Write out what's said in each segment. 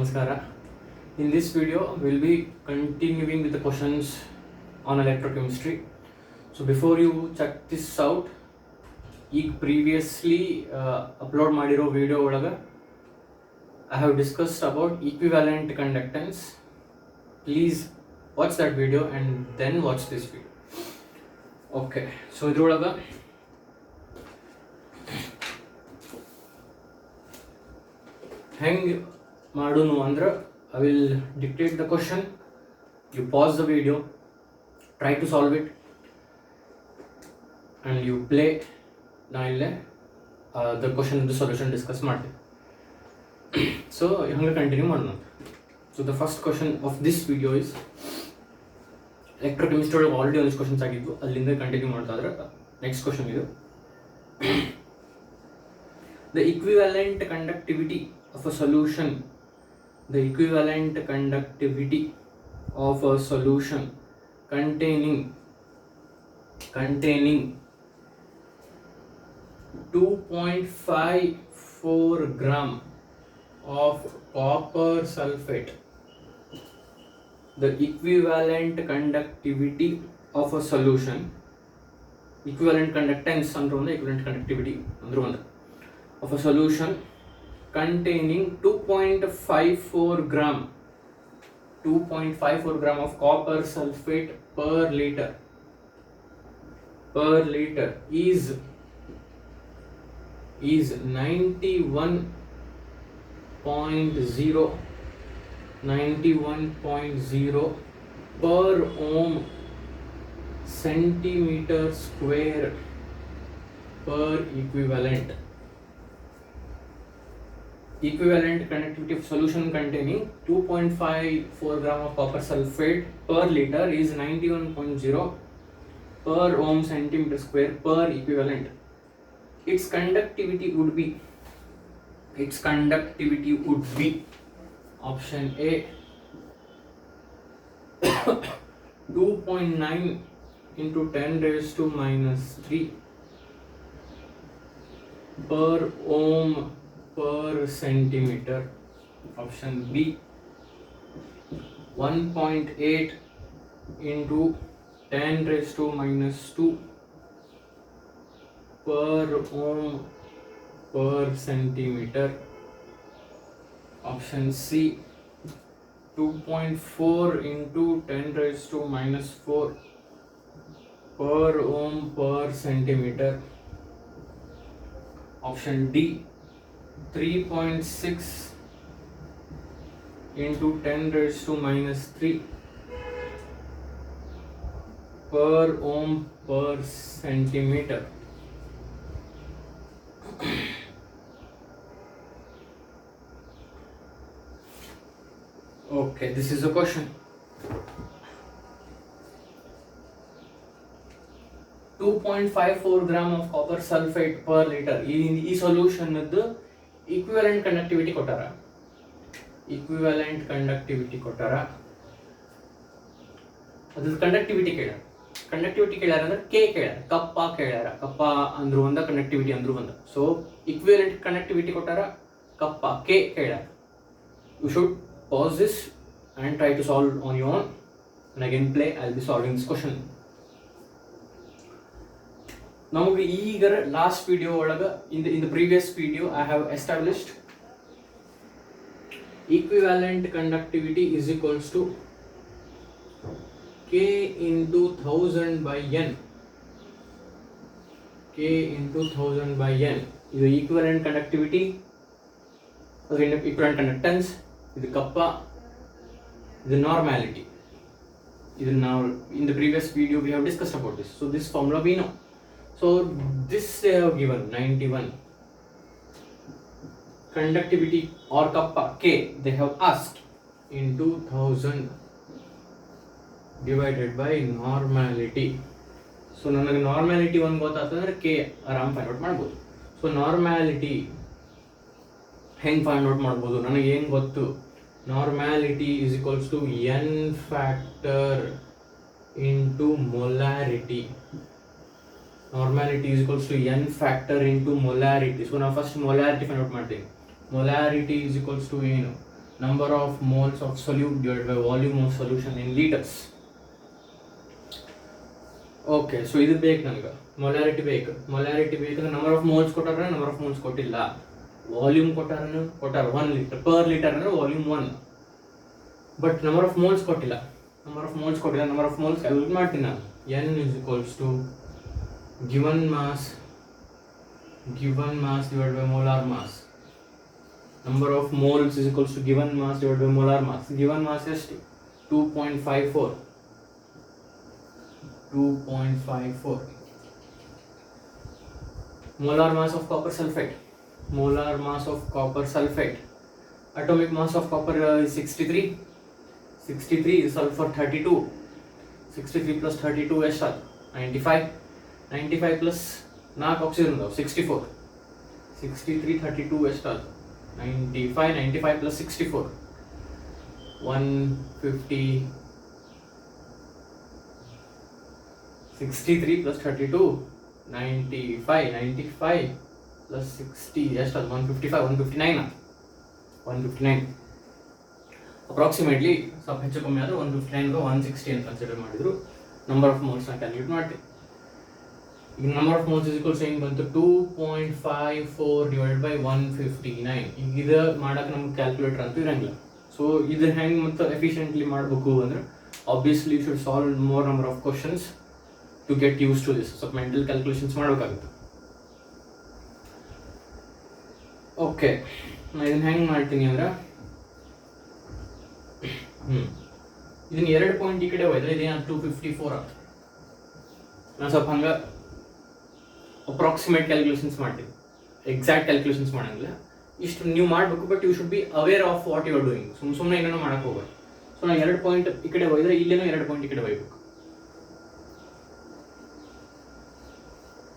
Namaskara. In this video, we'll be continuing with the questions on electrochemistry. So before you check this out, ಈಗ previously upload ಮಾಡಿರೋ video ಒಳಗೆ I have discussed about equivalent conductance. Please watch that video and then watch this video. Okay, so ಇದ್ರೊಳಗೆ ಹೆಂಗೆ ಮಾಡೋನು ಅಂದ್ರೆ I will dictate the question, you pause the video, try to solve it and you play. ನಾ ಇಲ್ಲೇ the question the solution discuss ಮಾಡ್ತೀನಿ. So ಹಂಗೆ continue ಮಾಡೋಣ. So the first question of this video is electrochemistry ಒಳಗೆ already ಒಂದಿಷ್ಟು questions ಆಗಿದ್ದು, ಅಲ್ಲಿಂದ continue ಮಾಡ್ತಾ ಇದ್ರೆ ನೆಕ್ಸ್ಟ್ ಕ್ವಶನ್ ಇದು. The equivalent conductivity of a solution, the equivalent conductivity of a solution containing 2.54 gram of copper sulfate, the equivalent conductivity of a solution, equivalent conductance ಅಂದ್ರೆ ಒಂದು, equivalent conductivity ಅಂದ್ರೆ ಒಂದು, of a solution containing 2.54 gram of copper sulfate per liter is 91.0 per ohm centimeter square per equivalent conductivity of solution containing 2.54 gram of copper sulfate per liter is 91.0 per ohm centimeter square per equivalent. Its conductivity would be option A 2.9 into 10 raised to minus 3 per ohm per centimeter. Option B 1.8 into 10 raised to minus 2 per ohm per centimeter. Option C 2.4 into 10 raised to minus 4 per ohm per centimeter. Option D 3.6 into 10 raised to minus 3 per ohm per centimeter. Okay, this is the question. 2.54 gram of copper sulfate per liter. ಈ solution equivalent conductivity ಕೊಟ್ಟಾರ. ಅದ್ರ conductivity ಕೇಳ್ಯಾರ ಅಂದ್ರೆ K ಕೇಳ್ಯಾರ, ಕಪ್ಪ ಕೇಳ್ಯಾರ. ಕಪ್ಪ ಅಂದ್ರು ಒಂದ, conductivity ಅಂದ್ರು ಒಂದ. ಸೊ ಈಕ್ವಿವೆಲೆಂಟ್ ಕಂಡಕ್ಟಿವಿಟಿ ಕೊಟ್ಟಾರ, ಕಪ್ಪ K ಕೇಳ್ಯಾರ. You should pause this and try to solve on your own, and again play. I'll be solving this question. ನಮಗೆ ಈಗ ಲಾಸ್ಟ್ ವಿಡಿಯೋ ಒಳಗೆ in the previous video I have established equivalent conductivity is equals to K into 1000 by N. K into 1000 by N. ಇದು equivalent conductivity, equivalent conductance. ಇದು ಕಪ್ಪ, ಇದು normality. ಇದು now in the previous video we have discussed about this. So this formula we know. So this they have given 91 conductivity or kappa K they have asked into 1000 divided by normality. So ನನಗೆ normality ಒಂದು ಗೊತ್ತಾಗ್ತಂದ್ರೆ K ಆರಾಮ್ find out ಮಾಡ್ಬೋದು. So normality ಹೆಂಗೆ find out ಮಾಡ್ಬೋದು? ನನಗೆ ಏನು ಗೊತ್ತು, normality is equals to n factor into molarity. Normality is equals to n factor into molarity. So now first molarity find out ಮಾಡ್ತೀವಿ. Molarity is equals to ಏನು, number of moles of solute divide by volume of solution in litres. Okay, so ಇದು ಬೇಕು ನನಗೆ, molarity ಬೇಕು. Molarity ಬೇಕಂದ್ರೆ number of moles ಕೊಟ್ಟಾರ, number of moles ಕೊಟ್ಟಿಲ್ಲ. Volume ಕೊಟ್ಟಾರ 1 ಲೀಟರ್, ಪರ್ ಲೀಟರ್ ಅಂದರೆ volume 1, but number of moles ಕೊಟ್ಟಿಲ್ಲ. ನಂಬರ್ ಆಫ್ ಮೋಲ್ಸ್ ಕ್ಯಾಲ್ಕುಲೇಟ್ ಮಾಡ್ತೀನಿ ನಾನು. n is equals to given mass divided by molar mass. Number of moles is equals to given mass divided by molar mass. Given mass is 2.54. Molar mass of copper sulfate. Atomic mass of copper is 63. 63 is sulfur 32. 63 plus 32 is 95. 95 plus 4 oxygen 64. 63 32 is 95. 95 plus 64 150. 63 plus 32 95. 95 plus 60 is 155. 159 approximately ಸ್ವಲ್ಪ ಹೆಚ್ಚು ಕಮ್ಮಿ ಆದರೆ 159 160 ಅಂತ consider ಮಾಡಿದ್ರು. Number of ಮೋಲ್ಸ್ನ calculate ಮಾಡ್ತೀವಿ. ಈಗ number of moles equals ಏನು ಬಂತು, 2.54 ಡಿವೈಡ್ ಬೈ 159. ಈಗ ಇದು ಮಾಡೋಕೆ ನಮ್ಗೆ ಕ್ಯಾಲ್ಕುಲೇಟರ್ ಅಂತೂ ಇರಂಗಿಲ್ಲ. ಸೊ ಇದು ಹೆಂಗೆ ಮತ್ತು ಎಫಿಷಿಯೆಂಟ್ಲಿ ಮಾಡಬೇಕು ಅಂದರೆ obviously you should solve more number of questions to get use to this. ಸ್ವಲ್ಪ ಮೆಂಟಲ್ ಕ್ಯಾಲ್ಕುಲೇಷನ್ಸ್ ಮಾಡಬೇಕಾಗುತ್ತೆ. ಓಕೆ, ನಾನು ಇದನ್ನು ಹೆಂಗೆ ಮಾಡ್ತೀನಿ ಅಂದರೆ ಇದನ್ನ 2 ಪಾಯಿಂಟ್ ಈ ಕಡೆ ಹೋಯ್ತಾರೆ, ಇದೇನು 254 ಆಗ್ತದೆ. ನಾನು ಸ್ವಲ್ಪ ಹಂಗೆ ಅಪ್ರಾಕ್ಸಿಮೇಟ್ ಕ್ಯಾಲ್ಕುಲೇಷನ್ಸ್ ಮಾಡ್ತೀನಿ, ಎಕ್ಸಾಕ್ಟ್ ಕ್ಯಾಲ್ಕುಲೇಷನ್ಸ್ ಮಾಡೋಂಗಿಲ್ಲ. ಇಷ್ಟು ನೀವು ಮಾಡಬೇಕು, but you should be aware of what you are doing. ಸುಮ್ಮನೆ ಏನೇನೋ ಮಾಡೋಕೆ ಹೋಗ್ಬೇಕು. ಸೊ ನಾನು 2 ಪಾಯಿಂಟ್ ಈ ಕಡೆ ಹೋಯ್ದರೆ ಇಲ್ಲೇನೋ 2 ಪಾಯಿಂಟ್ ಈ ಕಡೆ ಹೋಗ್ಬೇಕು.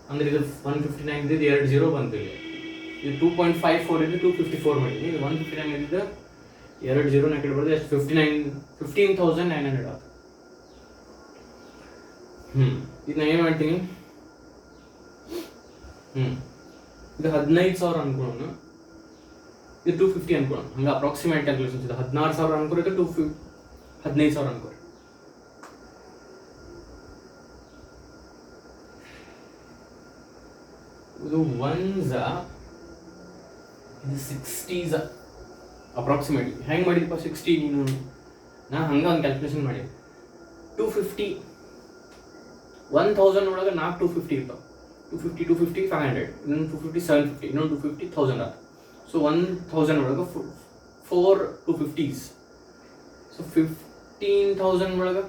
ಅಂದರೆ ಇದು 159 ಇದ್ದು 2 0 ಬಂತು. ಇದು 2.54 ಇದು 254 ಮಾಡಿದ್ದೀನಿ. ಇದು 159 ಇದ್ದು 2 0 ನ ಕಡೆ ಬರೋದು ಎಷ್ಟು 15,900 ಆಗುತ್ತೆ. ಇದನ್ನ ಏನು ಮಾಡ್ತೀನಿ, ಇದು 15,000 ಅನ್ಕೊಳ್ಳೋಣ, ಇದು 250 ಅನ್ಕೊಳ್ಳೋಣ. ಹಂಗೆ ಅಪ್ರಾಕ್ಸಿಮೇಟ್ ಕ್ಯಾಲ್ಕುಲೇಷನ್ಸ್ ಇದೆ. 16,000 ಅನ್ಕೋರಿ, ಇದು 15,000 ಅನ್ಕೋರಿ. ಇದು 1s ಇದು 60s ಅಪ್ರಾಕ್ಸಿಮೇಟ್ಲಿ. ಹೆಂಗೆ ಮಾಡಿದಪ್ಪ 60? ನೀನು ನಾ ಹಂಗೆ ಒಂದು ಕ್ಯಾಲ್ಕುಲೇಷನ್ ಮಾಡಿ 250 1000 ಒಳಗೆ 4 250 ಇರ್ತಾವೆ. 250 500, ಇನ್ನೊಂದು 250 750, ಇನ್ನೊಂದು 250 1000 ಆಯ್ತು. ಸೊ 1000 ಒಳಗೆ 4 250s. ಸೊ 15,000 ಒಳಗೆ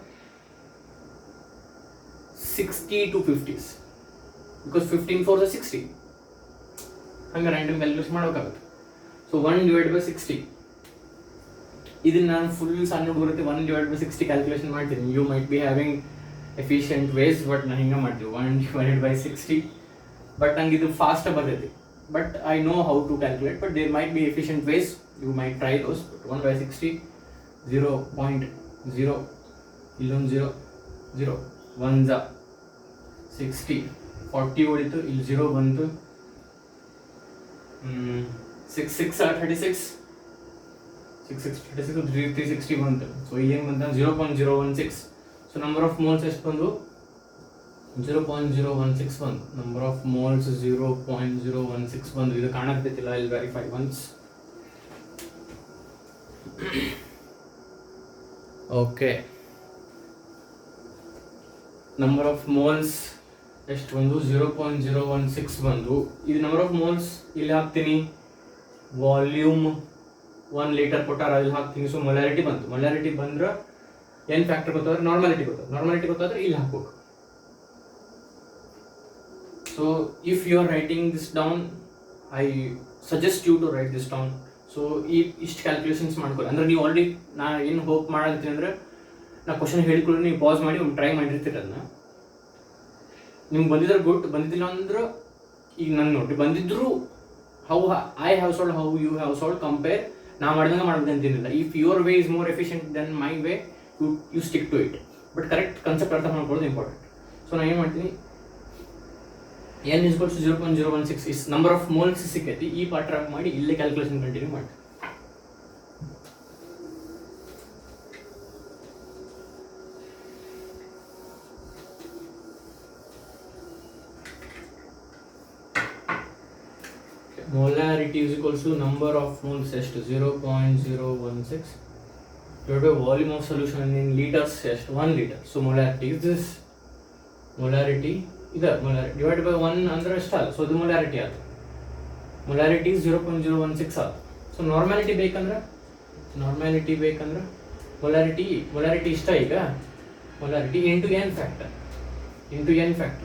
60 250s, ಬಿಕಾಸ್ 15 4 60. ಹಂಗೆ ರ್ಯಾಂಡಮ್ ಕ್ಯಾಲ್ಕುಲೇಷನ್ ಮಾಡಬೇಕಾಗುತ್ತೆ. So 1 divide by 60. ಇದನ್ನ ನಾನು ಫುಲ್ ಸಣ್ಣ ಹುಡುಗರುತ್ತೆ 1 ಡಿವೈಡ್ ಬೈ 60 ಕ್ಯಾಲ್ಕುಲೇಷನ್ ಮಾಡ್ತೀನಿ. You might be having efficient ways, but ನಾನು ಹಿಂಗೆ ಮಾಡ್ತೀವಿ 1 ಡಿವೈಡೆಡ್ ಬೈ 60. ಬಟ್ ನಂಗೆ ಇದು ಫಾಸ್ಟ್ ಬರ್ತೈತಿ, but I know how to calculate. But there might be efficient ways, you might try those. 1 ಬೈ 60 0.0, ಇಲ್ಲೊಂದು 0 0 1 60, 40 ಉಳಿತು, ಇಲ್ಲಿ 0 ಬಂತು, 6 6 36, 6 6 36 360 ಬಂತು. ಸೊ ಏನು ಬಂತ 0.016. ಸೊ ನಂಬರ್ ಆಫ್ ಮೋಲ್ಸ್ ಎಷ್ಟು ಬಂದು 0.016 ಬಂದು. ನಂಬರ್ ಆಫ್ ಮೋಲ್ಸ್ 0.016 ಬಂದು. ಇದು ಕಾಣಕ್ತಿಲ್ಲ, ಇಲ್ಲಿ verify once. Okay, number of moles ಎಷ್ಟು ಬಂದು 0.016 ಬಂದು. ಇದು ನಂಬರ್ ಆಫ್ ಮೋಲ್ಸ್ ಇಲ್ಲಿ ಹಾಕ್ತೀನಿ. ವಾಲ್ಯೂಮ್ 1 ಲೀಟರ್ ಕೊಟ್ಟಾರ, ಇಲ್ಲಿ ಹಾಕ್ತೀನಿ. ಸೊ ಮೊಲಾರಿಟಿ ಬಂತು. ಮೊಲಾರಿಟಿ ಬಂದ್ರೆ ಏನು ಫ್ಯಾಕ್ಟರ್ ಗೊತ್ತಾದ್ರೆ ನಾರ್ಮಾಲಿಟಿ ಗೊತ್ತಾದ್ರೆ, ನಾರ್ಮಾಲಿಟಿ ಗೊತ್ತಾದ್ರೆ ಇಲ್ಲಿ ಹಾಕ್ಬೇಕು. So if you are writing this down, I suggest you to write this down. So ಇಷ್ಟು ಕ್ಯಾಲ್ಕುಲೇಷನ್ಸ್ ಮಾಡ್ಕೊಳ್ಳಿ. ಅಂದರೆ ನೀವು ಆಲ್ರೆಡಿ ನಾ ಏನು ಹೋಪ್ ಮಾಡತ್ತೀನಿ ಅಂದರೆ, ನಾ ಕ್ವಶನ್ ಹೇಳ್ಕೊಳ್ಳಿ, ನೀವು ಪಾಸ್ ಮಾಡಿ ಒಂದು ಟ್ರೈ ಮಾಡಿರ್ತೀರ. ಅದನ್ನ ನಿಮ್ಗೆ ಬಂದಿದ್ರೆ ಗುಡ್, ಬಂದಿದ್ದಿಲ್ಲ ಅಂದ್ರೆ ಈಗ ನನ್ನ ನೋಡಿ ಬಂದಿದ್ರು how I have solved, how you have solved, compare. ನಾ ಮಾಡಿದಂಗೆ ಮಾಡ್ಬೇಕಂತೇನಿಲ್ಲ. If your way is more efficient than my way, you stick to it. But correct concept ಅರ್ಥ ಮಾಡ್ಕೊಳ್ಳೋದು ಇಂಪಾರ್ಟೆಂಟ್. ಸೊ ನಾನು ಏನು ಮಾಡ್ತೀನಿ, n is equal to 0.016 is number of moles ಸಿಕ್ಕೈತಿ. ಈ ಪಾರ್ಟ್ ಮಾಡಿ ಇಲ್ಲೇ ಕ್ಯಾಲ್ಕುಲೇಷನ್ ಕಂಟಿನ್ಯೂ ಮಾಡಿ. molarity is equals to number of moles ಎಷ್ಟು 0.016 divided by volume of solution in liters ಎಷ್ಟು 1 liter. So molarity is this, molarity ಇದು molarity divided by 1 ಅಂದ್ರೆ ಎಷ್ಟಲ್ಲ, so ಇದು molarity ಆಯ್ತು. molarity is 0.016 ಆಯ್ತು. ಸೊ ನಾರ್ಮಾಲಿಟಿ ಬೇಕಂದ್ರೆ molarity ಇಷ್ಟ ಈಗ molarity into n factor.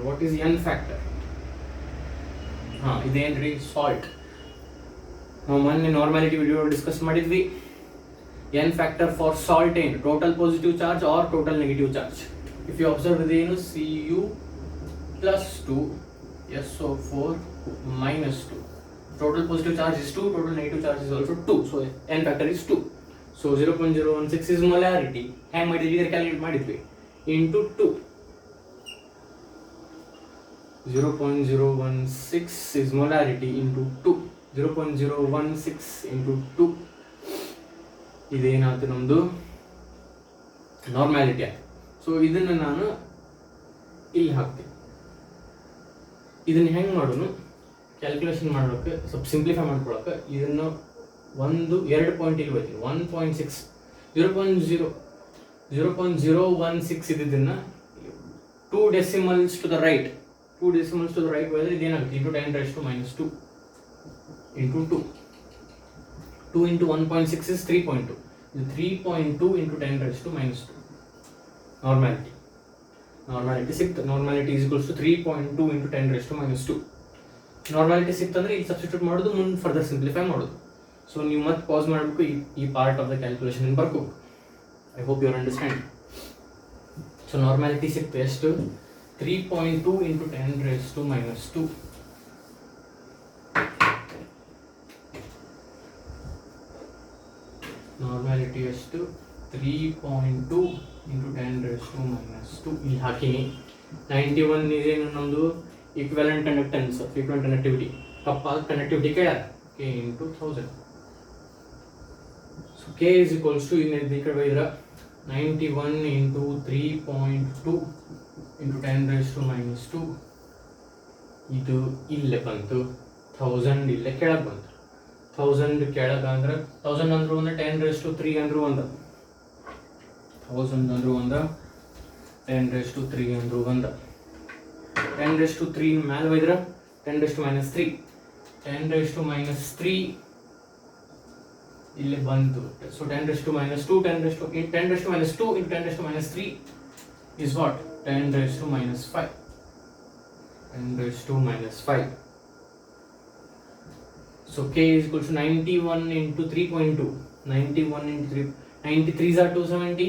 What is n factor? ಇದೇನ್ರಿ ಸಾಲ್ಟ್. ನಾವು ಮೊನ್ನೆ ನಾರ್ಮಾಲಿಟಿ ವಿಡಿಯೋ ಡಿಸ್ಕಸ್ ಮಾಡಿದ್ವಿ. n factor ಫಾರ್ ಸಾಲ್ಟ್ ಏನು total positive charge or total negative charge. If you observe ಇದೇನು Cu+2 SO4 -2. Total positive charge is 2, total negative charge is also 2. So n factor is 2. So 0.016 is molarity. ಹ್ಯಾಂಗ್ ಮಾಡಿದ್ವಿ ಇದರ calculate ಮಾಡಿದ್ವಿ into 2. 0.016 is molarity into 2. 0.016 into 2. ಇದೇನಾಯ್ತು ನಮ್ಮದು normality ಆಯ್ತು. So ಇದನ್ನು ನಾನು ಇಲ್ಲಿ ಹಾಕ್ತೀನಿ. ಇದನ್ನು ಹೆಂಗೆ ಮಾಡೋನು ಕ್ಯಾಲ್ಕುಲೇಷನ್ ಮಾಡೋಕ್ಕೆ ಸ್ವಲ್ಪ ಸಿಂಪ್ಲಿಫೈ ಮಾಡ್ಕೊಳ್ಳೋಕೆ ಇದನ್ನು 2 ಪಾಯಿಂಟ್ ಇಲ್ಲಿ ಹೋಗ್ತೀನಿ. 1.6 0.016 ಇದನ್ನು 2 decimals to the right ಹೋದರೆ ಇದೇನಾಗುತ್ತೆ into 10 raised to -2 into 2. 2 into 1.6 is 3.2. 3.2 into 10 raised to -2. Normality ಸಿಕ್ತು. Normality is equals to 3.2 into 10 raised to -2. Normality ಸಿಕ್ತಂದ್ರೆ ಇಲ್ಲಿ ಸಬ್ಸ್ಟಿಟ್ಯೂಟ್ ಮಾಡೋದು, ಮುಂದೆ ಫರ್ದರ್ ಸಿಂಪ್ಲಿಫೈ ಮಾಡೋದು. ಸೊ ನೀವು ಮತ್ತೆ ಪಾಸ್ ಮಾಡಬೇಕು, ಈ ಪಾರ್ಟ್ ಆಫ್ ದ ಕ್ಯಾಲ್ಕುಲೇಷನ್ ಬರ್ಕೋಬೇಕು. I hope you are understand. So normality ಸಿಕ್ತು ಎಷ್ಟು 3.2 into 10 raised to -2. ನಾರ್ಮ್ಯಾಲಿಟಿ ಎಷ್ಟು 3.2 into 10 raised to -2 ಇಲ್ಲಿ ಹಾಕಿನಿ. 91 ಇದೇನು ನಮ್ಮದು ಈಕ್ವಲೆಂಟ್ ಕಂಡಕ್ಟೆನ್ಸ್, ಫ್ರೀಕ್ವೆಂಟ್ ಕಂಡಕ್ಟಿವಿಟಿ, ಕಪ್ಪಾದ ಕಂಡಕ್ಟಿವಿಟಿ ಕೇಳ್ಯಾರ K into 1000. So K is equals to ಈ ಕಡೆ ಬೈದ್ರೆ 91 into 3.2 into 10 raised to -2. ಇದು ಇಲ್ಲೇ ಬಂತು 1000, ಇಲ್ಲೇ ಕೆಳಗೆ ಬಂತು 1000 ಕೆಳಗೆ ಅಂದ್ರೆ 1000 ಅಂದ್ರೂ ಒಂದು 10 raised to 3 ಅಂದ್ರೂ ಒಂದು 1000 ಅಂದ್ರೂ ಒಂದು 10 raised to 3 ಅಂದ್ರೂ ಒಂದು 10 raised to 3 ಮೇಲೆ ಹೋಯ್ದ್ರೆ 10 raised to -3 10 raised to -3 ಇಲ್ಲಿ ಬಂತು. So 10 raised to -2 10 raised to -2 into 10 raised to -3 is what 10 raised to -5 10 raised to -5. So K is equal to 91 into 3.2 91 into 3 93s are 270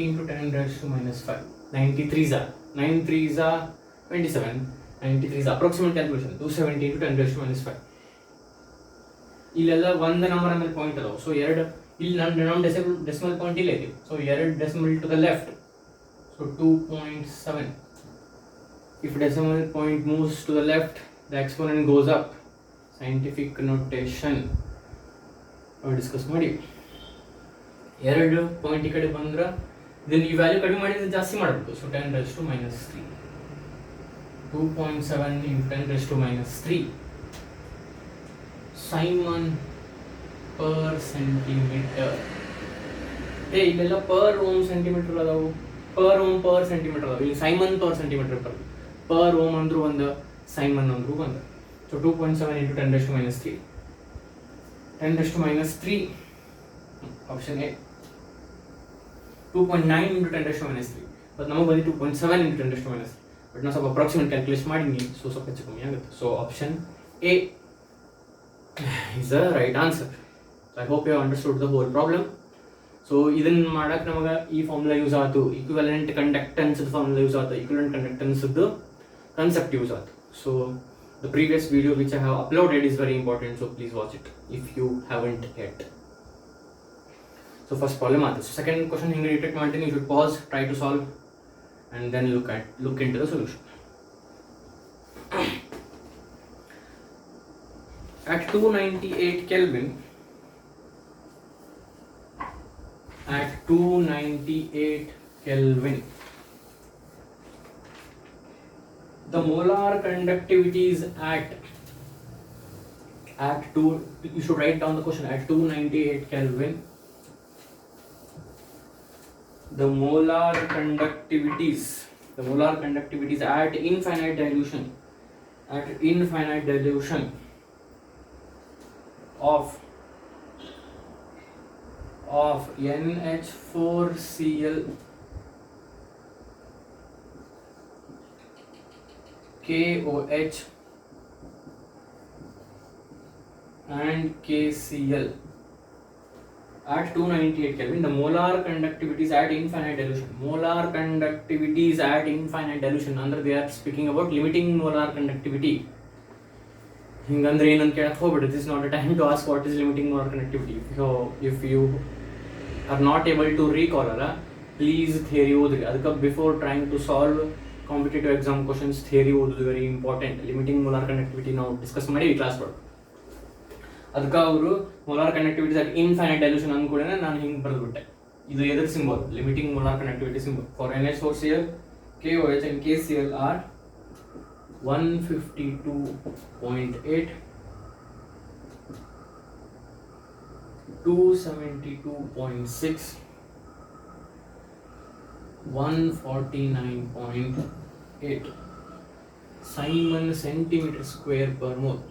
into 10 raised to -5 93s are 27 93s approximate calculation 270 into 10 raised to -5. ಇಲ್ಲೆಲ್ಲ ಒಂದು number ಆಮೇಲೆ point ಅದಾವೆ. So ಎರಡು ಇಲ್ಲಿ ನಮ್ಮ decimal point ಇಲ್ಲ ಇದೆ. So 2 decimal to the left, so 2.7. if decimal point moves to the left, the exponent goes up. Scientific notation discuss ಮಾಡಿ. 2 ಪಾಯಿಂಟ್ ಈ ಕಡೆ ಬಂದ್ರೆ ಇದನ್ನ ಈ ವ್ಯಾಲ್ಯೂ ಕಡಿಮೆ ಮಾಡಿದ್ರೆ ಜಾಸ್ತಿ ಮಾಡಬೇಕು. So 10 raised to -3 2.7 into 10 raised to -3 Simon per centimeter. ಇಲ್ಲೆಲ್ಲ ಪರ್ ಓಮ್ ಸೆಂಟಿಮೀಟರ್ ಅದಾವು, ಪರ್ ಓಮ್ ಪರ್ ಸೆಂಟಿಮೀಟರ್ ಅದಾವು. ಇಲ್ಲಿ ಸೈಮನ್ ಪರ್ ಸೆಂಟಿಮೀಟರ್ ಬರ್ತದೆ. ಪರ್ ಓಮ್ ಅಂದ್ರೂ ಒಂದು, ಸೈಮನ್ ಅಂದ್ರೂ ಒಂದು. So 2.7 into 10 raised to -3 10 raised to -3 option A. 2.9 into 10 raised to -3 but ನಮಗೆ ಬಂದು 2.7 into 10 raised to -3. ಬಟ್ ನಾವು ಸ್ವಲ್ಪ ಅಪ್ರಾಕ್ಸಿಮೇಟ್ ಕ್ಯಾಲ್ಕುಲೇಟ್ ಮಾಡಿ ಸೊ ಸ್ವಲ್ಪ ಹೆಚ್ಚು ಕಮ್ಮಿ ಆಗುತ್ತೆ. So option A is the right answer. So I hope you have understood the whole problem. So ಇದನ್ನ ಮಾಡಕ್ಕೆ ನಮಗೆ ಈ ಫಾರ್ಮುಲಾ ಯೂಸ್ ಆಯ್ತು, ಈಕ್ವಿವೆಲೆಂಟ್ ಕಂಡಕ್ಟೆನ್ಸ್ ಫಾರ್ಮುಲಾ ಯೂಸ್ ಆಯ್ತು, ಈಕ್ವಿವೆಲೆಂಟ್ ಕಂಡಕ್ಟೆನ್ಸ್ ಕಾನ್ಸೆಪ್ಟ್ ಯೂಸ್ ಆಯ್ತು. So the previous video which I have uploaded is very important, so please watch it if you haven't yet. So first problem ಆಯ್ತು. So second question ಹಿಂಗೆ ರಿಟೇಟ್ ಮಾಡ್ತೀನಿ, you should pause, try to solve and then look into the solution. At 298 Kelvin, the molar conductivity is at at 2, you should write down the question, at 298 Kelvin, the molar conductivities at infinite dilution of NH4Cl KOH and KCl at 298 Kelvin, the molar conductivities at infinite dilution. Molar conductivities at infinite dilution ಅಂದ್ರೆ they are speaking about limiting molar conductivity. ಹಿಂಗಂದ್ರೆ ಏನಂತ ಕೇಳಕ್ ಹೋಗ್ಬಿಡು. This is not a time to ask what is limiting molar conductivity. So if you are not able to recall ಅಲ್ಲ, please theory ಓದ್ರಿ. ಅದಕ್ಕೆ before trying to solve competitive exam questions, theory ಓದೋದು very important. Limiting molar conductivity ನಾವು discuss ಮಾಡಿ class ಒಳಗೆ. ಅದಕ್ಕೆ ಅವರು molar ಕಂಡಕ್ಟಿವಿಟೀಸ್ at infinite dilution ಅಂದ್ಕೂಡನೆ ನಾನು ಹಿಂಗೆ ಬರೆದ್ಬಿಟ್ಟೆ. ಇದು ಎದ್ರ symbol? Limiting molar conductivity symbol. For NH4Cl, KOH and KCl are 152.8, 272.6, 149.8 Simon centimeter square per mole.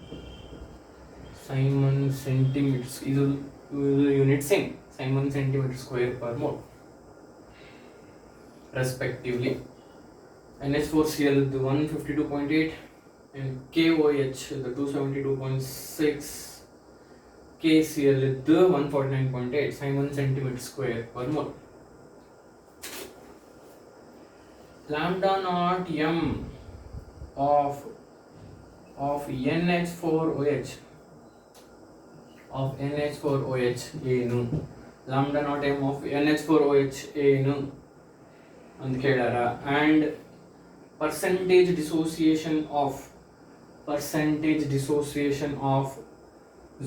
Simon centimeters is unit same. Simon centimeter square per mole respectively. NH4Cl the 152.8 and KOH the 272.6, KCl the 149.8 Simon centimeter square per mole. Lambda naught m of NH4OH ಏನು? Lambda not M of NH4OH ಏನು ಅಂತ ಕೇಳಾರ. And percentage dissociation of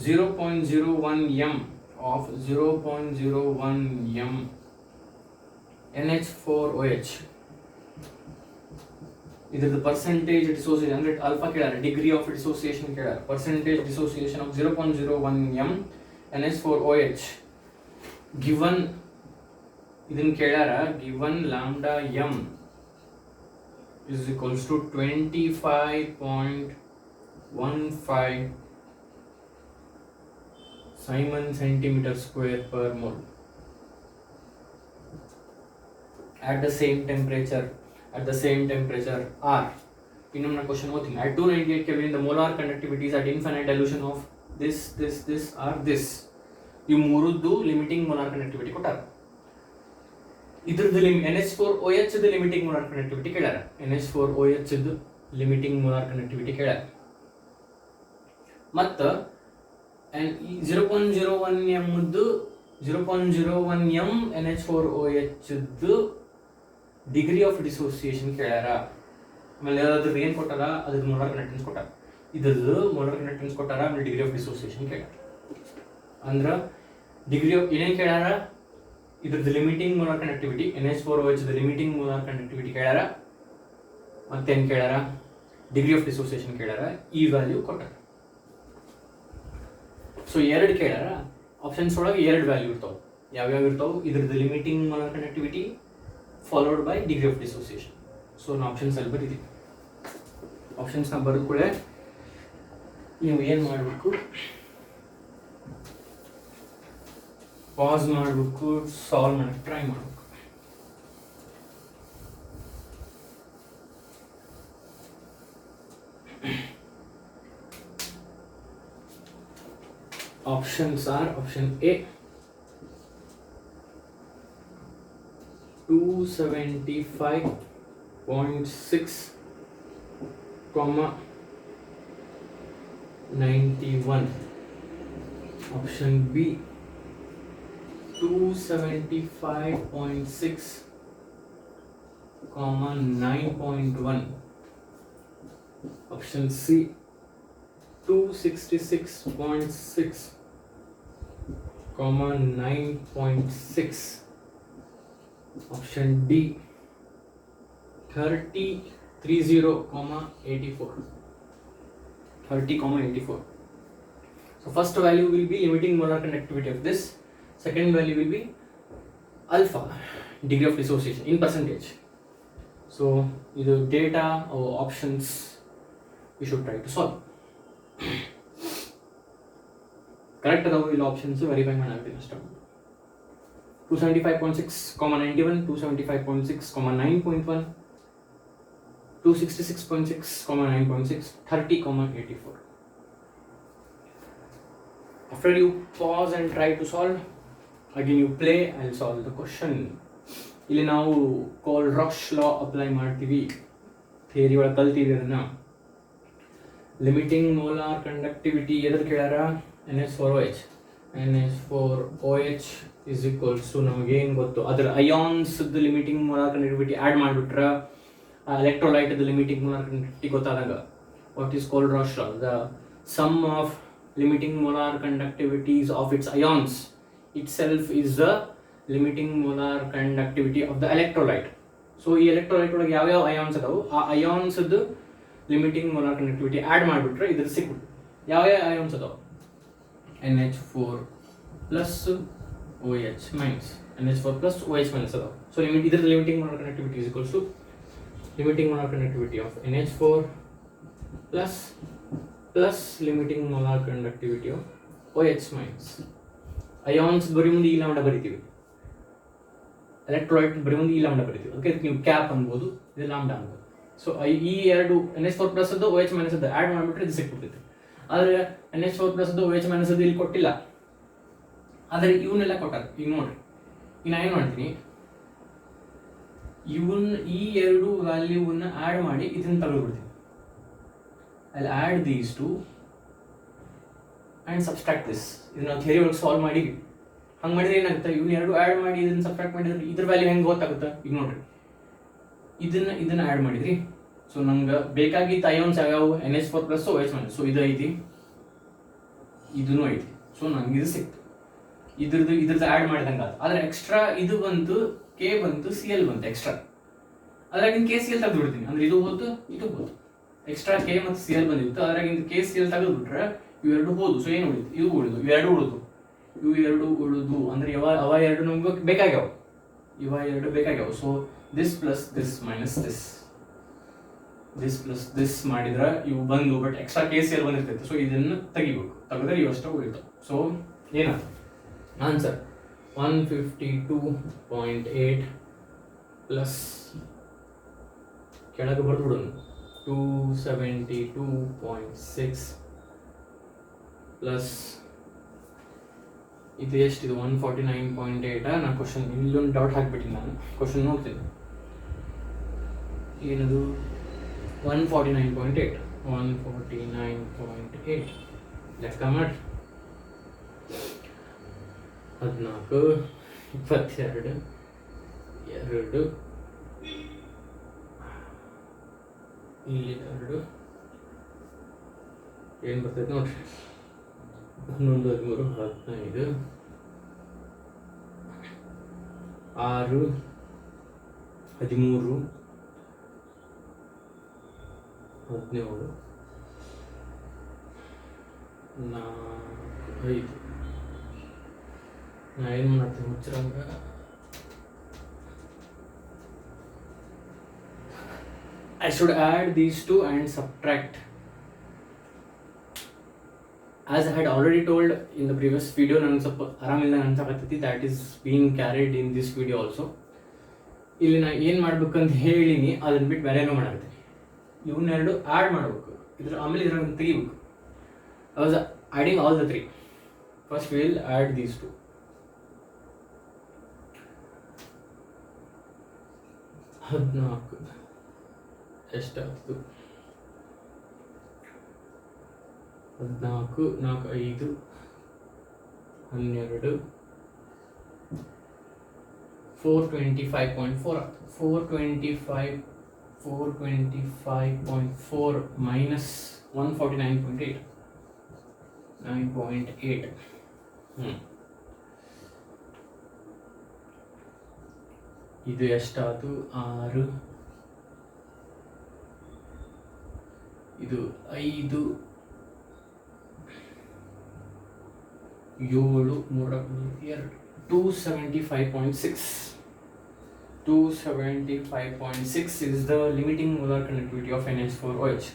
0.01 m of 0.01 m NH4OH. ಇದ್ರದ್ದು percentage dissociation ಅಂದರೆ alpha ಕೇಳಾರ, degree of dissociation ಕೇಳಾರ. Percentage dissociation of 0.01 m NH4OH given ಇದನ್ನು ಕೇಳಾರ. Given lambda m is equals to 25.15 Simon centimeter square per mole at the same temperature R. ಇನ್ನೊಂದು question ಓದ್ತೀನಿ. At 298 Kelvin the molar conductivity is at infinite dilution of this or this. ಇವು ಮೂರದ್ದು limiting molar conductivity ಕೊಟ್ಟಾರ. ಇದ್ರದ್ದು NH4OH limiting molar conductivity ಕೇಳ್ಯಾರ. NH4OH limiting molar conductivity ಕೇಳ್ಯಾರ. ಮತ್ತು 0.01 m 0.01 m NH4OH degree of dissociation ಕೇಳ್ಯಾರ. ಆಮೇಲೆ ಅದ್ರದ್ದು ಏನು ಕೊಟ್ಟಾರ? ಅದ್ರದ್ದು ಮೊಲಾರ್ ಕಂಡಕ್ಟೆನ್ಸ್ ಕೊಟ್ಟಾರ. ಇದ್ರದ್ದು ಮೊಲಾರ್ ಕಂಡಕ್ಟೆನ್ಸ್ ಕೊಟ್ಟಾರ. ಆಮೇಲೆ ಡಿಗ್ರಿ ಆಫ್ ಡಿಸೋಸಿಯೇಷನ್ ಕೇಳ್ಯಾರ. ಅಂದ್ರೆ ಡಿಗ್ರಿ ಆಫ್ ಏನೇನು ಕೇಳ್ಯಾರ? ಇದ್ರದ್ದು limiting molar conductivity, NH4OH limiting molar conductivity ಕೇಳ್ಯಾರ. ಮತ್ತೇನು ಕೇಳ್ಯಾರ? ಡಿಗ್ರಿ ಆಫ್ ಡಿಸೋಸಿಯೇಷನ್ ಕೇಳ್ಯಾರ. ಈ ವ್ಯಾಲ್ಯೂ ಕೊಟ್ಟಾರ. ಸೊ ಎರಡು ಕೇಳ್ಯಾರ. ಆಪ್ಷನ್ಸ್ ಒಳಗೆ ಎರಡು ವ್ಯಾಲ್ಯೂ ಇರ್ತಾವೆ. ಯಾವ್ಯಾವ ಇರ್ತಾವೆ? ಇದ್ರದ್ದು limiting molar conductivity followed by degree of dissociation. So ನಾವು ಆಪ್ಷನ್ಸ್ ಅಲ್ಲಿ ಬರೀತೀವಿ. ಆಪ್ಷನ್ಸ್ನ ಬರೆದ ಕೂಡ ನೀವು ಏನು ಮಾಡಬೇಕು? ಪಾಸ್ ಮಾಡಬೇಕು, ಸಾಲ್ವ್ ಮಾಡಕ್ಕೆ ಟ್ರೈ ಮಾಡಬೇಕು. Options are option A 275.6, 91. Option B 275.6, 9.1. Option C 266.6, 9.6. Option D 30.84. So first value will be limiting molar conductivity of this, second value will be alpha, degree of dissociation in percentage. So either data or options we should try to solve. Correct adava illa options verify ಮಾಡಾಗ್ತೀನಿ ಅಷ್ಟೇ. 275.6, 91, 275.6, 9.1, 266.6, 9.6, 30, 84. After you pause and try to solve, again you play, I'll solve the question. ಇಲ್ಲಿ ನಾವು ಕೋಲ್ಡ್-ರಾಶ್ ಲಾ apply ಮಾಡ್ತೀವಿ, theory ಒಳಗೆ ಕಲ್ತೀವಿ ಅದನ್ನ. Limiting molar conductivity ಎದ್ರ ಕೇಳ್ಯಾರ? NH4OH. NH4OH is equals to ನಮಗೇನು ಗೊತ್ತು, ಅದರ ions limiting molar conductivity add ಮಾಡಿಬಿಟ್ರೆ ಎಲೆಕ್ಟ್ರೋಲೈಟ್ ಲಿಮಿಟಿಂಗ್ ಮೋಲಾರ್ ಕಂಡಕ್ಟಿವಿಟಿ ಗೊತ್ತಾದಾಗ ವಾಟ್ ಈಸ್ ಕೋಲ್ಡ್-ರಾಶ್ law? The sum of limiting molar conductivities of its ions itself is the limiting molar conductivity of the electrolyte. So ಈ electrolyte ಒಳಗೆ ಯಾವ ಯಾವ ions ಅದಾವು, ಆ ions limiting molar conductivity add ಮಾಡಿಬಿಟ್ರೆ ಇದ್ರ ಸಿಕ್ಬಿಟ್ಟು ಯಾವ ಯಾವ ions ಅದಾವು? NH4 plus OH minus, NH4 plus OH minus ಅದಾವು. ಸೊ ಇದ್ರ limiting molar conductivity is equals to limiting molar conductivity of NH4 plus limiting molar conductivity of OH minus. Ions ಬರೀ ಮುಂದೆ ಈ ಲಾಂಬ್ಡಾ ಬರಿತೀವಿ, ಎಲೆಕ್ಟ್ರೋಲೈಟ್ ಬರೀ ಮುಂದೆ ಈ ಲಾಂಬ್ಡಾ ಬರಿತೀವಿ, ಅದಕ್ಕೆ ನೀವು ಕ್ಯಾಪ್ ಅನ್ಬೋದು, ಇದು ಲಾಂಬ್ಡಾ ಅನ್ಬೋದು. ಸೊ ಈ ಎರಡು NH4 ಪ್ಲಸ್ ಅದು OH ಮೈನಸ್ ಅದು ಆ್ಯಡ್ ಮಾಡಿಬಿಟ್ರೆ ಇದು ಸಿಕ್ಬಿಡ್ತೈತೆ. ಆದರೆ NH4 ಪ್ಲಸ್ ಅದು OH ಮೈನಸ್ ಅದು ಇಲ್ಲಿ ಕೊಟ್ಟಿಲ್ಲ, ಆದರೆ ಇವನ್ನೆಲ್ಲ ಕೊಟ್ಟಾರ. ಈಗ ನೋಡ್ರಿ, ಈಗ ನಾ ಏನು ಮಾಡ್ತೀನಿ, ಈ ಎರಡು ವ್ಯಾಲ್ಯೂವನ್ನ ಆ್ಯಡ್ ಮಾಡಿ ಇದನ್ನು ತೆಗೆದುಬಿಡ್ತೀನಿ. I'll add these two and subtract this. ಇದನ್ನ ಥಿಯರಿ ಒಳಗೆ ಸಾಲ್ವ್ ಮಾಡಿ ಹಂಗೆ ಮಾಡಿದ್ರೆ ಏನಾಗುತ್ತೆ, ಇವ್ನ ಎರಡು ಆ್ಯಡ್ ಮಾಡಿ ಇದನ್ನ ಸಬ್ಟ್ರಾಕ್ಟ್ ಮಾಡಿದ್ರೆ ಇದ್ರ ವ್ಯಾಲ್ಯೂ ಹೆಂಗೆ ಗೊತ್ತಾಗುತ್ತೆ? ಈಗ ನೋಡ್ರಿ, ಇದನ್ನ ಆ್ಯಡ್ ಮಾಡಿದ್ರಿ. ಸೊ ನಂಗೆ ಬೇಕಾಗಿತ್ತು ಅಯಾನ್ಸ್ ಯಾವ್ಯಾವು? NH4 plus OH minus. So ಇದು ಐತಿ, ಇದೂ ಐತಿ. ಸೊ ನಂಗೆ ಇದು ಸಿಕ್ತು, ಇದ್ರದ್ದು ಆ್ಯಡ್ ಮಾಡಿದಂಗೆ ಆಯ್ತು. ಆದರೆ ಎಕ್ಸ್ಟ್ರಾ ಇದು ಬಂತು, ಕೆ ಬಂತು, CL ಬಂತು ಎಕ್ಸ್ಟ್ರಾ. ಅದ್ರಾಗಿನ KCl ತೆಗೆದು ಬಿಡ್ತೀನಿ, ಅಂದ್ರೆ ಇದು ಹೋಯ್ತು, ಇದು ಹೋಯ್ತು. ಎಕ್ಸ್ಟ್ರಾ ಕೆ ಮತ್ತು CL ಬಂದಿತ್ತು, ಅದ್ರಾಗಿಂದ KCl ತೆಗೆದುಬಿಟ್ರೆ ಇವೆರಡು ಹೋದು. ಸೊ ಏನು ಉಳಿತು? ಇವು ಉಳಿದು, ಇವೆರಡು ಉಳಿದು ಅಂದ್ರೆ ಅವ ಎರಡು ನಮ್ಗೆ ಬೇಕಾಗ್ಯಾವ, ಇವ ಎರಡು ಬೇಕಾಗ್ಯಾವ. So this plus this minus this plus this ಮಾಡಿದ್ರೆ ಇವು ಬಂದು, ಬಟ್ ಎಕ್ಸ್ಟ್ರಾ KCl ಬಂದಿರ್ತೈತೆ. ಸೊ ಇದನ್ನು ತೆಗಿಬೇಕು, ತೆಗೆದ್ರೆ ಇವಷ್ಟು ಉಳಿತು. ಸೊ ಏನಾಯ್ತು ಆನ್ಸರ್? 152.8 ಪ್ಲಸ್ ಕೆಳಗೆ ಬರ್ದ್ಬಿಡೋಣ 272.6 ಪ್ಲಸ್ ಇದು ಎಷ್ಟಿದೆ? 149.8. ನಾನು ಕ್ವಶನ್ ಇಲ್ಲೊಂದು ಡೌಟ್ ಹಾಕ್ಬಿಟ್ಟಿನಿ, ನಾನು ಕ್ವಶನ್ ನೋಡ್ತೀನಿ. ಏನದು? 149.8 ಲೆಕ್ಕ ಮಾಡಿ. 14, 22, 2 ಇಲ್ಲಿ 2 ಏನು ಬರ್ತೈತೆ ನೋಡ್ರಿ. 11, 13, 15, 6, 13, 17, 4, 5. ನಾ ಏನು ಮಾಡ್ತೀನಿ ಹುಚ್ಚರಂಗ, I should add these two and subtract. As I had already told in the previous video, ನಾನು ಸ್ವಲ್ಪ ಆರಾಮಿಲ್ಲ ಅನ್ಸಕತ್ತೈತಿ, that is being carried in this video also. ಇಲ್ಲಿ ನಾ ಏನು ಮಾಡ್ಬೇಕಂತ ಹೇಳಿನಿ, ಅದನ್ನ ಬಿಟ್ಟು ಬೇರೆನೂ ಮಾಡಾಕತ್ತೀನಿ. ಇವನ್ನೆರಡು ಆ್ಯಡ್ ಮಾಡಬೇಕು, ಆಮೇಲೆ ಇದ್ರಾಗ ತೆಗಿಬೇಕು. I was adding all the three. First we will add these two. ಎಷ್ಟಾಗ್ತದೆ? 14, 4, 5, 12, 425.4 ಆಗ್ತದೆ. 425.4 ಮೈನಸ್ 149.8, 9.8. ಇದು ಎಷ್ಟಾಯ್ತು? 6, ಇದು 5, 275.6. 275.6 is the limiting molar conductivity of NH4OH.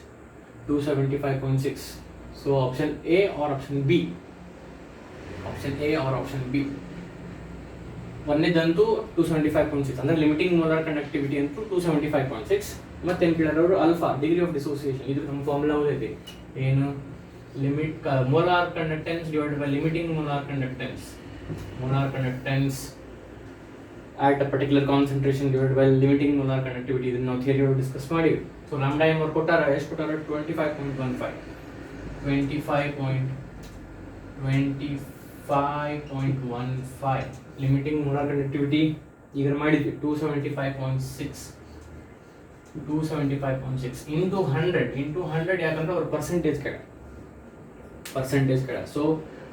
275.6. So option A or option B? Option A or option B? ಒಂದೇದಂತೂ 275.6 ಅಂದರೆ limiting molar conductivity ಅಂತೂ 275.6. ಮತ್ತೇನು ಕೇಳೋರು alpha degree of dissociation, ಇದು ನಮ್ಮ ಫಾರ್ಮುಲಾ ಇದೆ ಏನು, limit molar conductance divided by limiting molar conductance at a particular concentration divided by limiting molar conductivity. ಇದನ್ನ ನಾವು ಥಿಯರಿ ಒಳಗೆ ಡಿಸ್ಕಸ್ ಮಾಡಿವಿ. ಸೊ ಲ್ಯಾಂಬ್ಡಾ ಎಮ್ ಅವ್ರು ಕೊಟ್ಟಾರ, ಎಷ್ಟು ಕೊಟ್ಟಾರ, 25.15 ಲಿಮಿಟಿಂಗ್ ಮೋಲಾರ್ ಕಂಡಕ್ಟಿವಿಟಿ ಈಗ ಮಾಡಿದ್ವಿ 275.6 ಇಂಟು 100 ಯಾಕಂದ್ರೆ ಅವ್ರ ಪರ್ಸೆಂಟೇಜ್ ಕೇಳ. So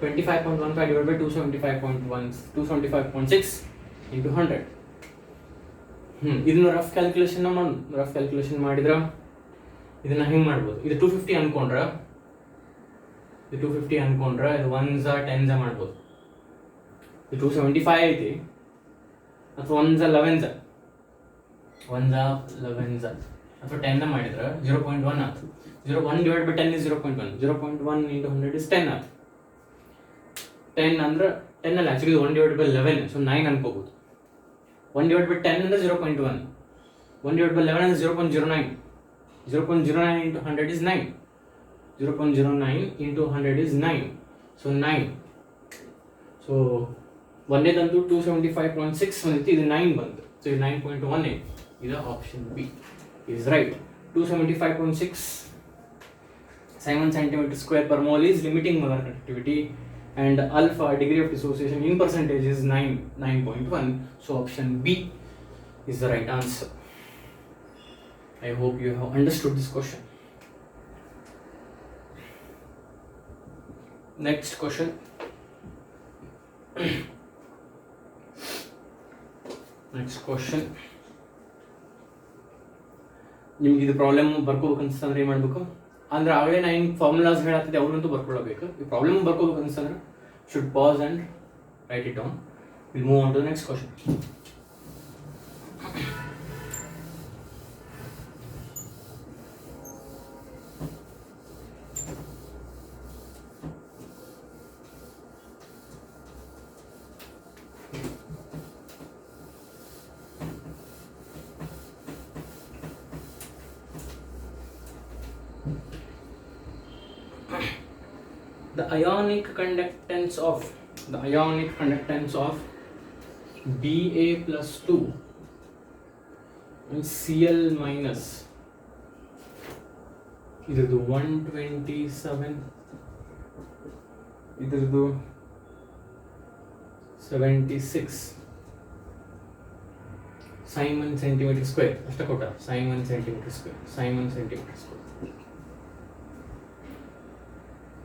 25.15 divided by 275.6 into 100. ಇದನ್ನ ರಫ್ ಕ್ಯಾಲ್ಕುಲೇಷನ್ ಮಾಡಿದ್ರ ಇದನ್ನ ಹಿಂಗೆ ಮಾಡ್ಬೋದು. ಇದು 250 ಅನ್ಕೊಂಡ್ರ ಇದು 1s 10s ಮಾಡ್ಬೋದು. ಇದು 275 ಐತಿ ಅಥವಾ 1s 11s ಅಥವಾ 10 ಮಾಡಿದ್ರೆ 0.1 ಆಯ್ತು. 1 divided by 10 is 0.1. 0.1 into 100 is 10 ಆಯ್ತು. 10 ಅಂದ್ರೆ 10 ಅಲ್ಲ, actually 1 divided by 11, so 9 ಅನ್ಕೋಬಹುದು. 1 divided by 10 ಅಂದ್ರೆ 0.1. 1 divided by 11 is 0.09. 0.09 into 100 is 9. 0.09 into 100 is 9. So 9. So ಒಂದೇದಂತೂ 275.6 ಬಂದಿತ್ತು, ಇದು 9 ಬಂತು. ಸೊ ಇದು 9.18. ಇದು option B is right. 275.6 Simon centimeter square per mole is limiting molar conductivity, and alpha degree of dissociation in percentage is 9.1. So option B is the right answer. I hope you have understood this question. Next question. ನಿಮ್ಗೆ ಇದು problem ಬರ್ಕೋಬೇಕು ಅನ್ಸ್ತಂದ್ರೆ ಏನು ಮಾಡಬೇಕು ಅಂದ್ರೆ, ಆಗಲೇ ನಾ ಹಿಂಗೆ formulas ಹೇಳತ್ತಿದ್ದೆ ಅವ್ರಂತೂ ಬರ್ಕೊಳ್ಳಬೇಕು. ಈ ಪ್ರಾಬ್ಲಮ್ ಬರ್ಕೋಬೇಕು ಅನ್ಸ್ತಂದ್ರೆ should pass and write it down. Will move on to next question. The ionic conductance of Ba plus 2 and Cl minus ಇದ್ರದ್ದು 127, ಇದ್ರದ್ದು 76 Simon centimeter square ಅಷ್ಟ ಕೊಟ್ಟ. Simon centimeter square.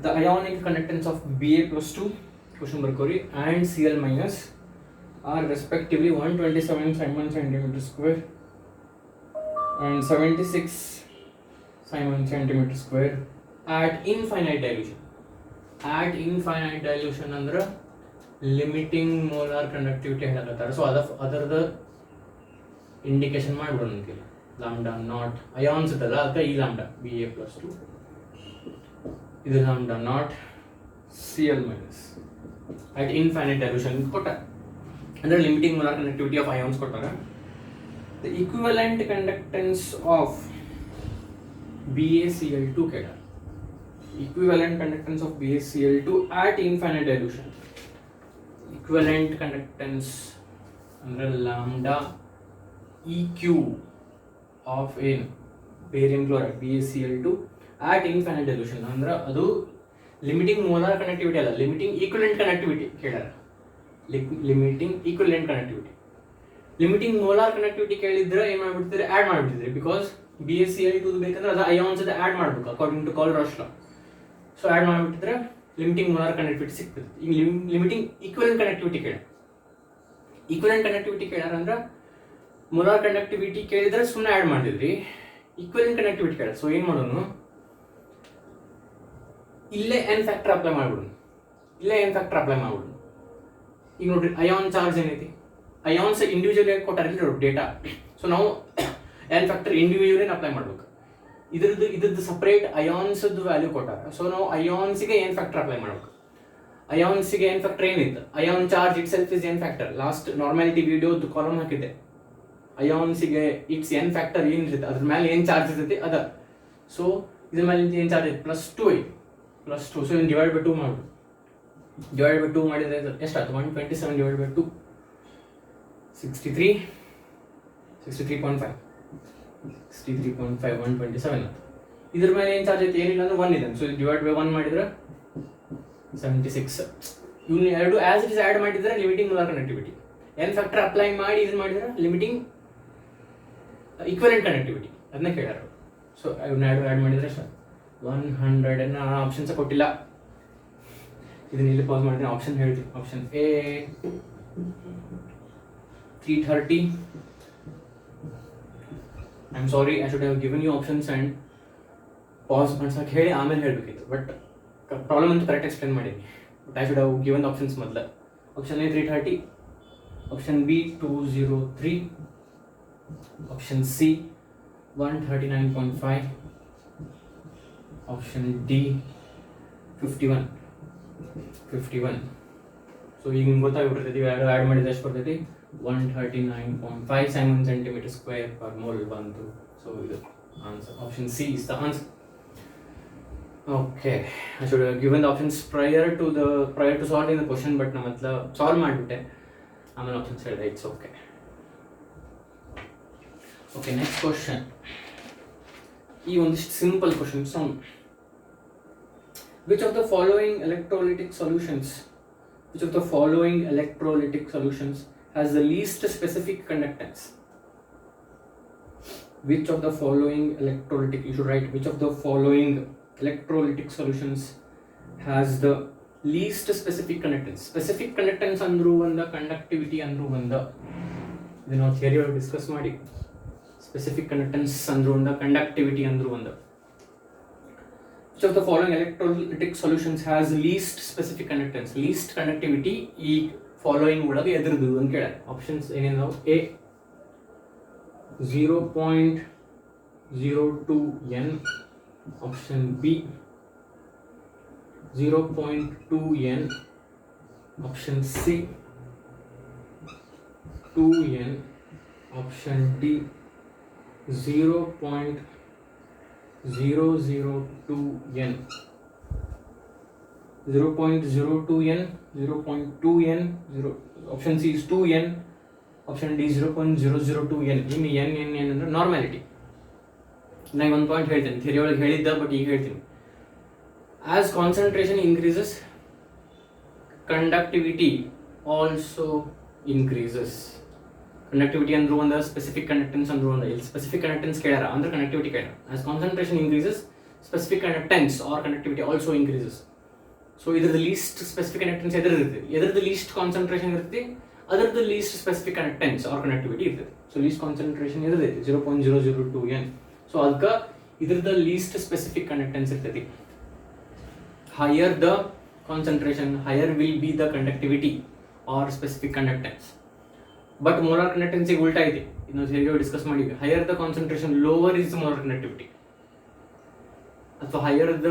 The ionic conductance of Ba plus 2 question ಬರ್ಕೋರಿ and Cl minus are respectively 127 Simon centimeter square and 76 Simon centimeter square at infinite dilution. At infinite dilution ಅಂದ್ರೆ limiting molar conductivity ಹೇಳಕತ್ತಾರ. So ಅದರದ indication ಮಾಡ್ಬಿಡೋಣ ಅಂತಿಲ್ಲ. Lambda not ions ಇದಲ್ಲ, ಅದಕ್ಕೆ ಈ lambda Ba plus 2, ಇದು lambda not Cl minus at infinite dilution ಕೊಟ್ಟ ಅಂದ್ರೆ limiting molar conductivity of ions ಕೊಟ್ಟಾರ. The equivalent conductance of BaCl2 ಕೇಳ. Equivalent conductance of BaCl2 at infinite dilution. Equivalent conductance ಅಂದ್ರೆ lambda Eq of barium chloride BaCl2 at infinite dilution ಅಂದ್ರೆ ಅದು limiting molar conductivity ಅಲ್ಲ, limiting equivalent conductivity ಕೇಳಾರ. Limiting equivalent conductivity. Limiting molar conductivity ಕೇಳಿದ್ರೆ ಏನು ಮಾಡ್ಬಿಡ್ತೀರಿ, add ಮಾಡಿಬಿಡ್ತೀರಿ. Because BaCl2 ಬೇಕಂದ್ರೆ ಅದು ions ಅದು ಆ್ಯಡ್ ಮಾಡಬೇಕು according to Kohlrausch law. So add ಮಾಡಿಬಿಟ್ಟಿದ್ರೆ ಲಿಮಿಟಿಂಗ್ ಮೋಲಾರ್ ಕನೆಕ್ಟಿವಿಟಿ ಸಿಗ್ತದೆ. ಈಗ ಲಿಮಿಟಿಂಗ್ ಈಕ್ವಲೆಂಟ್ ಕನೆಕ್ಟಿವಿಟಿ ಕೇಳ. ಈಕ್ವಲೆಂಟ್ ಕನೆಕ್ಟಿವಿಟಿ ಕೇಳಾರ ಅಂದ್ರೆ ಮೋಲಾರ್ ಕಂಡಕ್ಟಿವಿಟಿ ಕೇಳಿದ್ರೆ ಸುಮ್ಮನೆ ಆ್ಯಡ್ ಮಾಡಿದ್ರಿ. ಈಕ್ವಲೆಂಟ್ ಕನೆಕ್ಟಿವಿಟಿ ಕೇಳ. ಸೊ ಏನು ಮಾಡೋನು, ಇಲ್ಲೇ ಎನ್ ಫ್ಯಾಕ್ಟರ್ ಅಪ್ಲೈ ಮಾಡ್ಬಿಡೋಣ. ಇಲ್ಲೇ ಏನು ಫ್ಯಾಕ್ಟರ್ ಅಪ್ಲೈ ಮಾಡ್ಬಿಡು. ಈಗ ನೋಡ್ರಿ ಅಯಾನ್ ಚಾರ್ಜ್ ಏನೈತಿ, ಅಯಾನ್ಸ್ ಇಂಡಿವಿಜುವಲ್ ಆಗಿ ಕೊಟ್ಟಾರಿಲ್ಲ ಡೇಟಾ. ಸೊ ನಾವು ಎನ್ ಫ್ಯಾಕ್ಟರ್ ಇಂಡಿವಿಜುವಲ್ ಅಪ್ಲೈ ಮಾಡ್ಬೇಕು. ಇದ್ರದ್ದು ಸಪ್ರೇಟ್ ಅಯಾನ್ಸ್ದು ವ್ಯಾಲ್ಯೂ ಕೊಟ್ಟಾರ. ಸೊ ನಾವು ಅಯಾನ್ಸಿಗೆ ಏನು ಫ್ಯಾಕ್ಟರ್ ಅಪ್ಲೈ ಮಾಡ್ಬೇಕು. ಅಯಾನ್ಸಿಗೆ ಏನು ಫ್ಯಾಕ್ಟರ್ ಏನಿತ್ತು, ion charge it self is ಏನು ಫ್ಯಾಕ್ಟರ್. ಲಾಸ್ಟ್ ನಾರ್ಮಾಲಿಟಿ ವಿಡಿಯೋದು ಕಾಲಮ್ ಹಾಕಿದ್ದೆ. ಅಯಾನ್ಸಿಗೆ ಇಟ್ಸ್ ಏನು ಫ್ಯಾಕ್ಟರ್ ಏನಿರುತ್ತೆ, ಅದ್ರ ಮೇಲೆ ಏನು ಚಾರ್ಜ್ ಇರ್ತೈತಿ ಅದ. ಸೊ ಇದ್ರ ಮೇಲೆ ಏನು ಚಾರ್ಜ್ ಐತಿ +2 ಐತಿ, +2. ಸೊ ಇದನ್ನು ಡಿವೈಡ್ ಬೈ 2 ಮಾಡು. ಡಿವೈಡ್ ಬೈ 2 ಮಾಡಿದ್ರೆ ಎಷ್ಟಾಯ್ತು, 127 ಡಿವೈಡ್ ಬೈ 2 63, 63.5, 63.5, 127 ಆಯ್ತು. ಇದ್ರ ಮೇಲೆ ಏನು ಚಾರ್ಜ್ ಐತಿ, ಏನಿಲ್ಲ ಅಂದ್ರೆ 1 ಇದೆ. ಸೊ ಡಿವೈಡ್ ಬೈ 1 ಮಾಡಿದ್ರೆ 76. ಇವ್ನ ಎರಡು ಆಸ್ ಇಟ್ ಇಸ್ ಆ್ಯಡ್ ಮಾಡಿದ್ರೆ limiting molar connectivity. N factor apply ಮಾಡಿ ಇದನ್ನ ಮಾಡಿದ್ರೆ ಲಿಮಿಟಿಂಗ್ ಈಕ್ವಲೆಂಟ್ ಕನೆಕ್ಟಿವಿಟಿ ಅದನ್ನ ಕೇಳ್ಯಾರ. ಸೊ ಇವನ್ನ ಆ್ಯಡ್ ಮಾಡಿದ್ರೆ 100. ನಾನು ಆಪ್ಷನ್ಸ್ ಕೊಟ್ಟಿಲ್ಲ, ಇದನ್ನ ಇಲ್ಲಿ ಪಾಸ್ ಮಾಡಿದ್ರೆ ಆಪ್ಷನ್ ಹೇಳ್ತೀನಿ. Option A 330. I am sorry, I should have given you options and pass ಮಾಡ್ಸಕ್ಕೆ ಹೇಳಿ ಆಮೇಲೆ ಹೇಳಬೇಕಿತ್ತು. ಬಟ್ ಪ್ರಾಬ್ಲಮ್ ಅಂತೂ ಕರೆಕ್ಟ್ ಎಕ್ಸ್ಪ್ಲೇನ್ ಮಾಡೀನಿ. But I should have given options ಮೊದಲು. Option A 330, option B 203, option C 139.5, option D 51. So ಈಗ ನಿಮ್ಗೆ ಗೊತ್ತಾಗ್ಬಿಟ್ಟಿರ್ತೈತಿ add ಮಾಡಿದ್ರೆ ಎಷ್ಟು ಬರ್ತೈತಿ, 139.5 Simon centimeter square per mole ಬಂತು. ಸೊ ಇದು answer. Option C is the answer. Okay, I should have given the options prior to solving the question, but ನಾನು solve ಮಾಡಿಬಿಟ್ಟೆ, ಆಮೇಲೆ ಆಪ್ಷನ್ಸ್ ಹೇಳಿದೆ. It's okay. Okay, next question. ಈ ಒಂದಿಷ್ಟು simple questions. Which of the following electrolytic solutions has the least specific conductance? Which of the following electrolytic, you should write, which of the following electrolytic solutions has the least specific conductance. Specific conductance ಅಂದ್ರೂ ಒಂದ, conductivity ಅಂದ್ರೂ ಒಂದ. ಇದು ನಾವು theory ಒಳಗೆ discuss ಮಾಡಿ. Specific conductance ಅಂದ್ರೂ ಒಂದ, ಕಂಡಕ್ಟಿವಿಟಿ ಅಂದ್ರೂ ಒಂದ. Which of the following electrolytic solutions has least specific conductance? Least conductivity ಈ ಫಾಲೋಯಿಂಗ್ ಒಳಗೆ ಎದುರುದು ಅಂತ ಕೇಳ. ಆಪ್ಷನ್ಸ್ ಏನೇನು, A 0.02 N, option B 0.2 N, option C 2 N, option D 0.002 N. 0.02 N, 0.2 N, option C is 2 N, option D 0.002 N. ಇನ್ನು N ಅಂದರೆ normality. ನಾನು ಒಂದು point ಹೇಳ್ತೀನಿ, ಥಿಯರಿ ಒಳಗೆ ಹೇಳಿದ್ದ, ಬಟ್ ಈಗ ಹೇಳ್ತೀನಿ. As concentration increases, conductivity also increases. Conductivity ಅಂದ್ರೂ ಒಂದು, ಸ್ಪೆಸಿಫಿಕ್ ಕಂಡಕ್ಟೆನ್ಸ್ ಅಂದ್ರೂ ಒಂದು. ಇಲ್ಲಿ ಸ್ಪೆಸಿಫಿಕ್ ಕಂಡಕ್ಟೆನ್ಸ್ ಕೇಳ್ಯಾರ ಅಂದ್ರೆ ಕಂಡಕ್ಟಿವಿಟಿ ಕೇಳ್ಯಾರ. As concentration increases, specific conductance or conductivity also increases. So ಇದ್ರದ್ದು ಲೀಸ್ಟ್ ಸ್ಪೆಸಿಫಿಕ್ ಕಂಡಕ್ಟೆನ್ಸ್ ಎದ್ರದ್ದು ಲೀಸ್ಟ್ ಕಾನ್ಸಂಟ್ರೇಷನ್ ಇರ್ತೈತಿ, ಅದರದ್ದು least specific conductance or conductivity ಇರ್ತೈತಿ. ಸೊ ಲೀಸ್ಟ್ ಕಾನ್ಸಂಟ್ರೇಷನ್ ಇರ್ತೈತಿ 0.002 N. ಸೊ ಅದಕ್ಕೆ ಇದ್ರದ್ದು ಲೀಸ್ಟ್ ಸ್ಪೆಸಿಫಿಕ್ ಕಂಡಕ್ಟೆನ್ಸ್ ಇರ್ತೈತಿ. Higher the concentration, higher will be the conductivity or specific conductance. But molar ಕಂಡಕ್ಟೆನ್ಸಿಗೆ ಉಲ್ಟಾ ಐತಿ, ಇನ್ನೊಂದು ಹೇಗೆ ಡಿಸ್ಕಸ್ ಮಾಡಿದ್ವಿ. Higher the concentration, lower is the molar conductivity, ಅಥವಾ higher the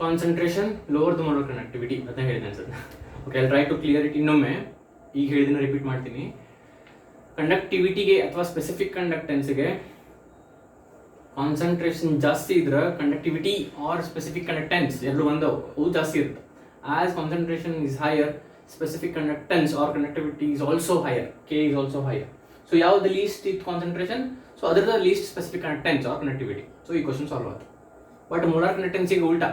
concentration, lower the molar conductivity ಅಂತ ಹೇಳಿದೆ sir. Okay, I try to clear it. ಇನ್ನೊಮ್ಮೆ ಈಗ ಹೇಳಿದನ್ನ ರಿಪೀಟ್ ಮಾಡ್ತೀನಿ. ಕಂಡಕ್ಟಿವಿಟಿಗೆ ಅಥವಾ ಸ್ಪೆಸಿಫಿಕ್ ಕಂಡಕ್ಟೆನ್ಸ್ಗೆ ಕಾನ್ಸಂಟ್ರೇಷನ್ ಜಾಸ್ತಿ ಇದ್ರೆ ಕಂಡಕ್ಟಿವಿಟಿ ಆರ್ ಸ್ಪೆಸಿಫಿಕ್ ಕಂಡಕ್ಟೆನ್ಸ್ ಎರಡು ಒಂದವು, ಅವು ಜಾಸ್ತಿ ಇರುತ್ತೆ. As concentration is higher, specific conductance or conductivity is also higher, K is also higher. So ಯಾವ್ದು the least concentration, so other the least specific conductance or conductivity. So ಈ question solve ಆಯ್ತು. But molar ಕಂಡಕ್ಟೆನ್ಸಿಗೆ ಉಲ್ಟಾ,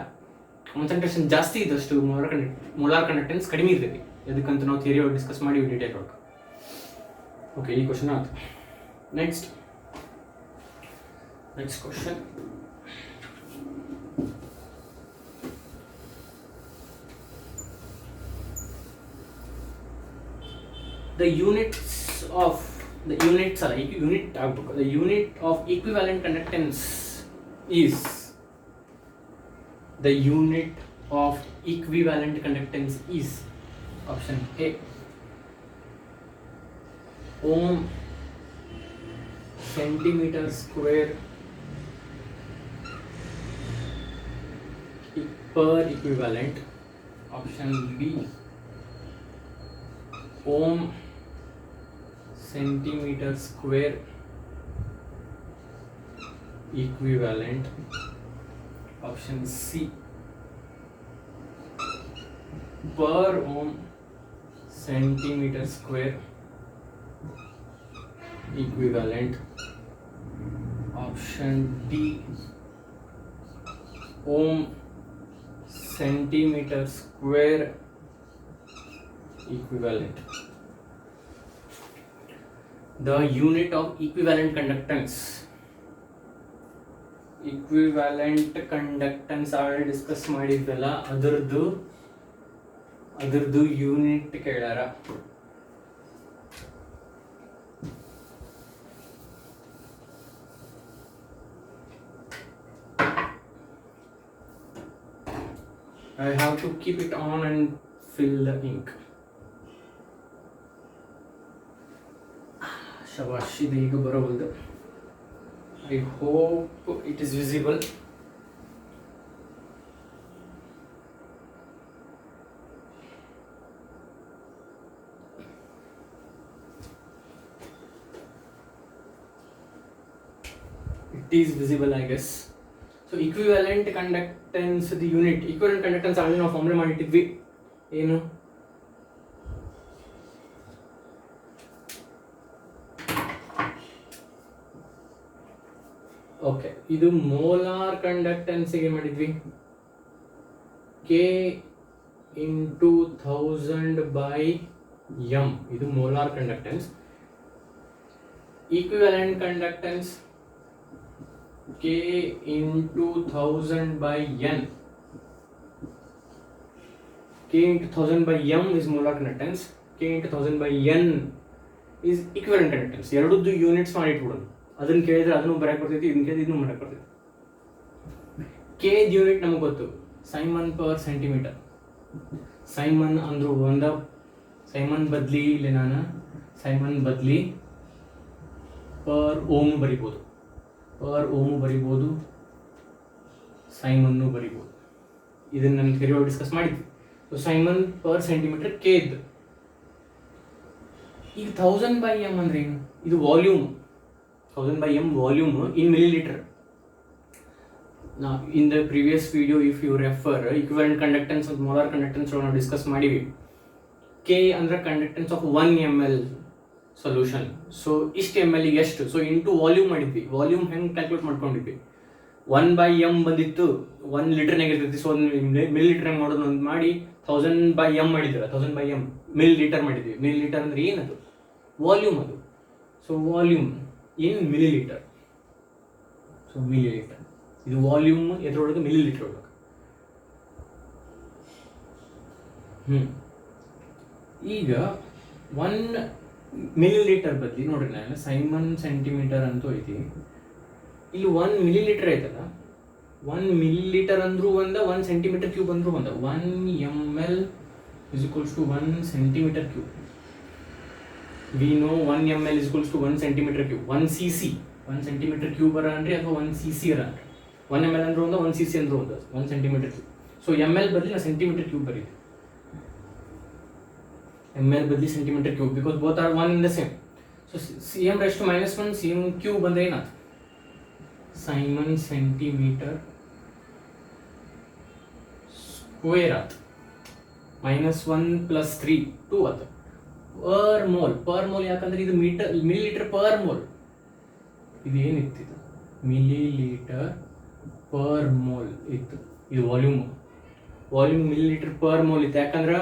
concentration ಜಾಸ್ತಿ ಇದ್ದಷ್ಟು molar conductance ಕಡಿಮೆ ಇರ್ತೈತಿ. ಅದಕ್ಕಂತ ನಾವು ಥಿಯರಿ ಒಳಗೆ ಡಿಸ್ಕಸ್ ಮಾಡಿ ಡೀಟೇಲ್ ಒಳಗೆ. ಓಕೆ, ಈ ಕ್ವಶನ್ ಆಯ್ತು. Next question. The unit of equivalent conductance is, the unit of equivalent conductance is option A ohm centimeter square per equivalent, option B ohm centimeter square equivalent, option C per ohm centimeter square equivalent, option D ohm centimeter square equivalent. The unit of equivalent conductance. Equivalent conductance already discuss ಮಾಡಿದ್ವಲ್ಲ, ಅದರದ್ದು unit ಕೇಳಾರ. I have to keep it on and fill the ink. ಶಬಾಷ್, ಇದು ಈಗ ಬರೋದು. I hope it is visible. It is visible, I guess. So equivalent conductance, the unit equivalent conductance already ನಾವು formula ಮಾಡಿಟ್ಟಿದ್ವಿ. ಏನು? Okay, ಇದು molar ಕಂಡಕ್ಟೆನ್ಸ್ಗೆ ಮಾಡಿದ್ವಿ K into 1000 by m. ಇದು molar conductance. Equivalent conductance K into 1000 by n. K into 1000 by m is molar conductance. K into 1000 by n is equivalent conductance. ಎರಡದ್ದು units ಮಾಡಿಟ್ಬಿಡೋಣ. ಅದನ್ನ ಕೇಳಿದ್ರೆ ಅದನ್ನು ಬರಕ್ಕೆ ಬರ್ತೈತಿ, ಇದನ್ನ ಕೇಳಿದ್ರೆ ಇದನ್ನು ಮಾಡಕ್ಕೆ ಬರ್ತೈತಿ. ಕೆ ಯೂನಿಟ್ ನಮಗೆ ಗೊತ್ತು, ಸೈಮನ್ ಪರ್ ಸೆಂಟಿಮೀಟರ್. ಸೈಮನ್ ಅಂದ್ರು ಒಂದ, ಸೈಮನ್ ಬದ್ಲಿ ಇಲ್ಲಿ ನಾನು ಸೈಮನ್ ಬದ್ಲಿ ಪರ್ ಓಮ್ ಬರಿಬೋದು, ಪರ್ ಓಮು ಬರಿಬೋದು, ಸೈಮನ್ನು ಬರಿಬೋದು. ಇದನ್ನು ನಾನು ಕೆರಿಯೋ ಡಿಸ್ಕಸ್ ಮಾಡಿದ್ವಿ. So Simon per centimetre K ಇದ್ದು. ಈಗ 1000 by m ಅಂದ್ರೆ ಏನು? ಇದು volume. 1000 by m volume in milliliter. Now in the previous video, if you refer, equivalent conductance and molar conductance ನಾವು ಡಿಸ್ಕಸ್ ಮಾಡಿವಿ. K ಅಂದ್ರೆ conductance of 1 ml solution. So ಇಷ್ಟು ml ಗೆ ಎಷ್ಟು, ಸೊ ಇಂಟು ವಾಲ್ಯೂಮ್ ಮಾಡಿದ್ವಿ. ವಾಲ್ಯೂಮ್ ಹೆಂಗೆ calculate ಮಾಡ್ಕೊಂಡಿದ್ವಿ? 1 by m ಬಂದಿತ್ತು, 1 ಲೀಟರ್ನಾಗ ಇರ್ತೈತಿ. ಸೊ 1 ಮಿಲಿ ಲೀಟರ್ ಮಾಡೋದು ಅಂತ ಮಾಡಿ 1000 by m ಮಾಡಿದ್ರ. 1000 by m ಮಿಲಿ ಲೀಟರ್ ಮಾಡಿದ್ವಿ. ಮಿಲಿ ಲೀಟರ್ ಅಂದ್ರೆ ಏನದು? ವಾಲ್ಯೂಮ್ ಅದು. ಸೊ ವಾಲ್ಯೂಮ್ ಇನ್ ಮಿಲಿಲೀಟರ್. ಸೊ ಮಿಲಿಲೀಟರ್ ಇದು ವಾಲ್ಯೂಮ್, ಎದ್ರೊಳಗೆ ಮಿಲಿಲೀಟರ್ ಒಳಗೆ. ಈಗ 1 ಮಿಲಿಲೀಟರ್ ಬದಲಿ ನೋಡ್ರಿ, ನಾನು ಸೈಮನ್ ಸೆಂಟಿಮೀಟರ್ ಅಂತೂ ಐತಿ, ಇಲ್ಲಿ 1 ಮಿಲಿಲೀಟರ್ ಐತಲ್ಲ, 1 ಮಿಲಿಲೀಟರ್ ಅಂದ್ರೂ ಒಂದ, 1 ಸೆಂಟಿಮೀಟರ್ ಕ್ಯೂಬ್ ಅಂದ್ರೂ ಒಂದ. 1 ml is equals to 1 centimeter cube. We know 1 ml is equals to 1 centimeter cube. 1 cc 1 centimeter cube ಅನ್ರಿ ಅಥವಾ 1 cc ಅನ್ರಿ. 1 ml ಅಂದ್ರೆ ಒಂದು, 1 cc ಅಂದ್ರೆ ಒಂದು, 1 centimeter cube. ಸೊ ml ಬದಲಿ ನಾ ಸೆಂಟಿಮೀಟರ್ ಕ್ಯೂಬ್ ಬರೀತೀನಿ. ml ಬದಲಿ centimetre cube, because both are one in the same. So cm raised to -1 cm cube ಅಂದ್ರೆ ಏನಾಯ್ತು? ಸೈಮನ್ ಸೆಂಟಿಮೀಟರ್ ಸ್ಕ್ವೇರ್ ಆಯ್ತು. -1 + 3 2 ಆಯ್ತು. ಪರ್ ಮೋಲ್ ಯಾಕಂದ್ರೆ ಇದು ಮೀಟರ್, ಮಿಲಿಲೀಟರ್ ಪರ್ ಮೋಲ್. ಇದು ಏನಿತ್ತು? ಇದು ಮಿಲಿಲೀಟರ್ ಪರ್ ಮೋಲ್ ಇತ್ತು. ಇದು ವಾಲ್ಯೂಮ್ ಮಿಲಿಲೀಟರ್ ಪರ್ ಮೋಲ್ ಇತ್ತು. ಯಾಕಂದ್ರೆ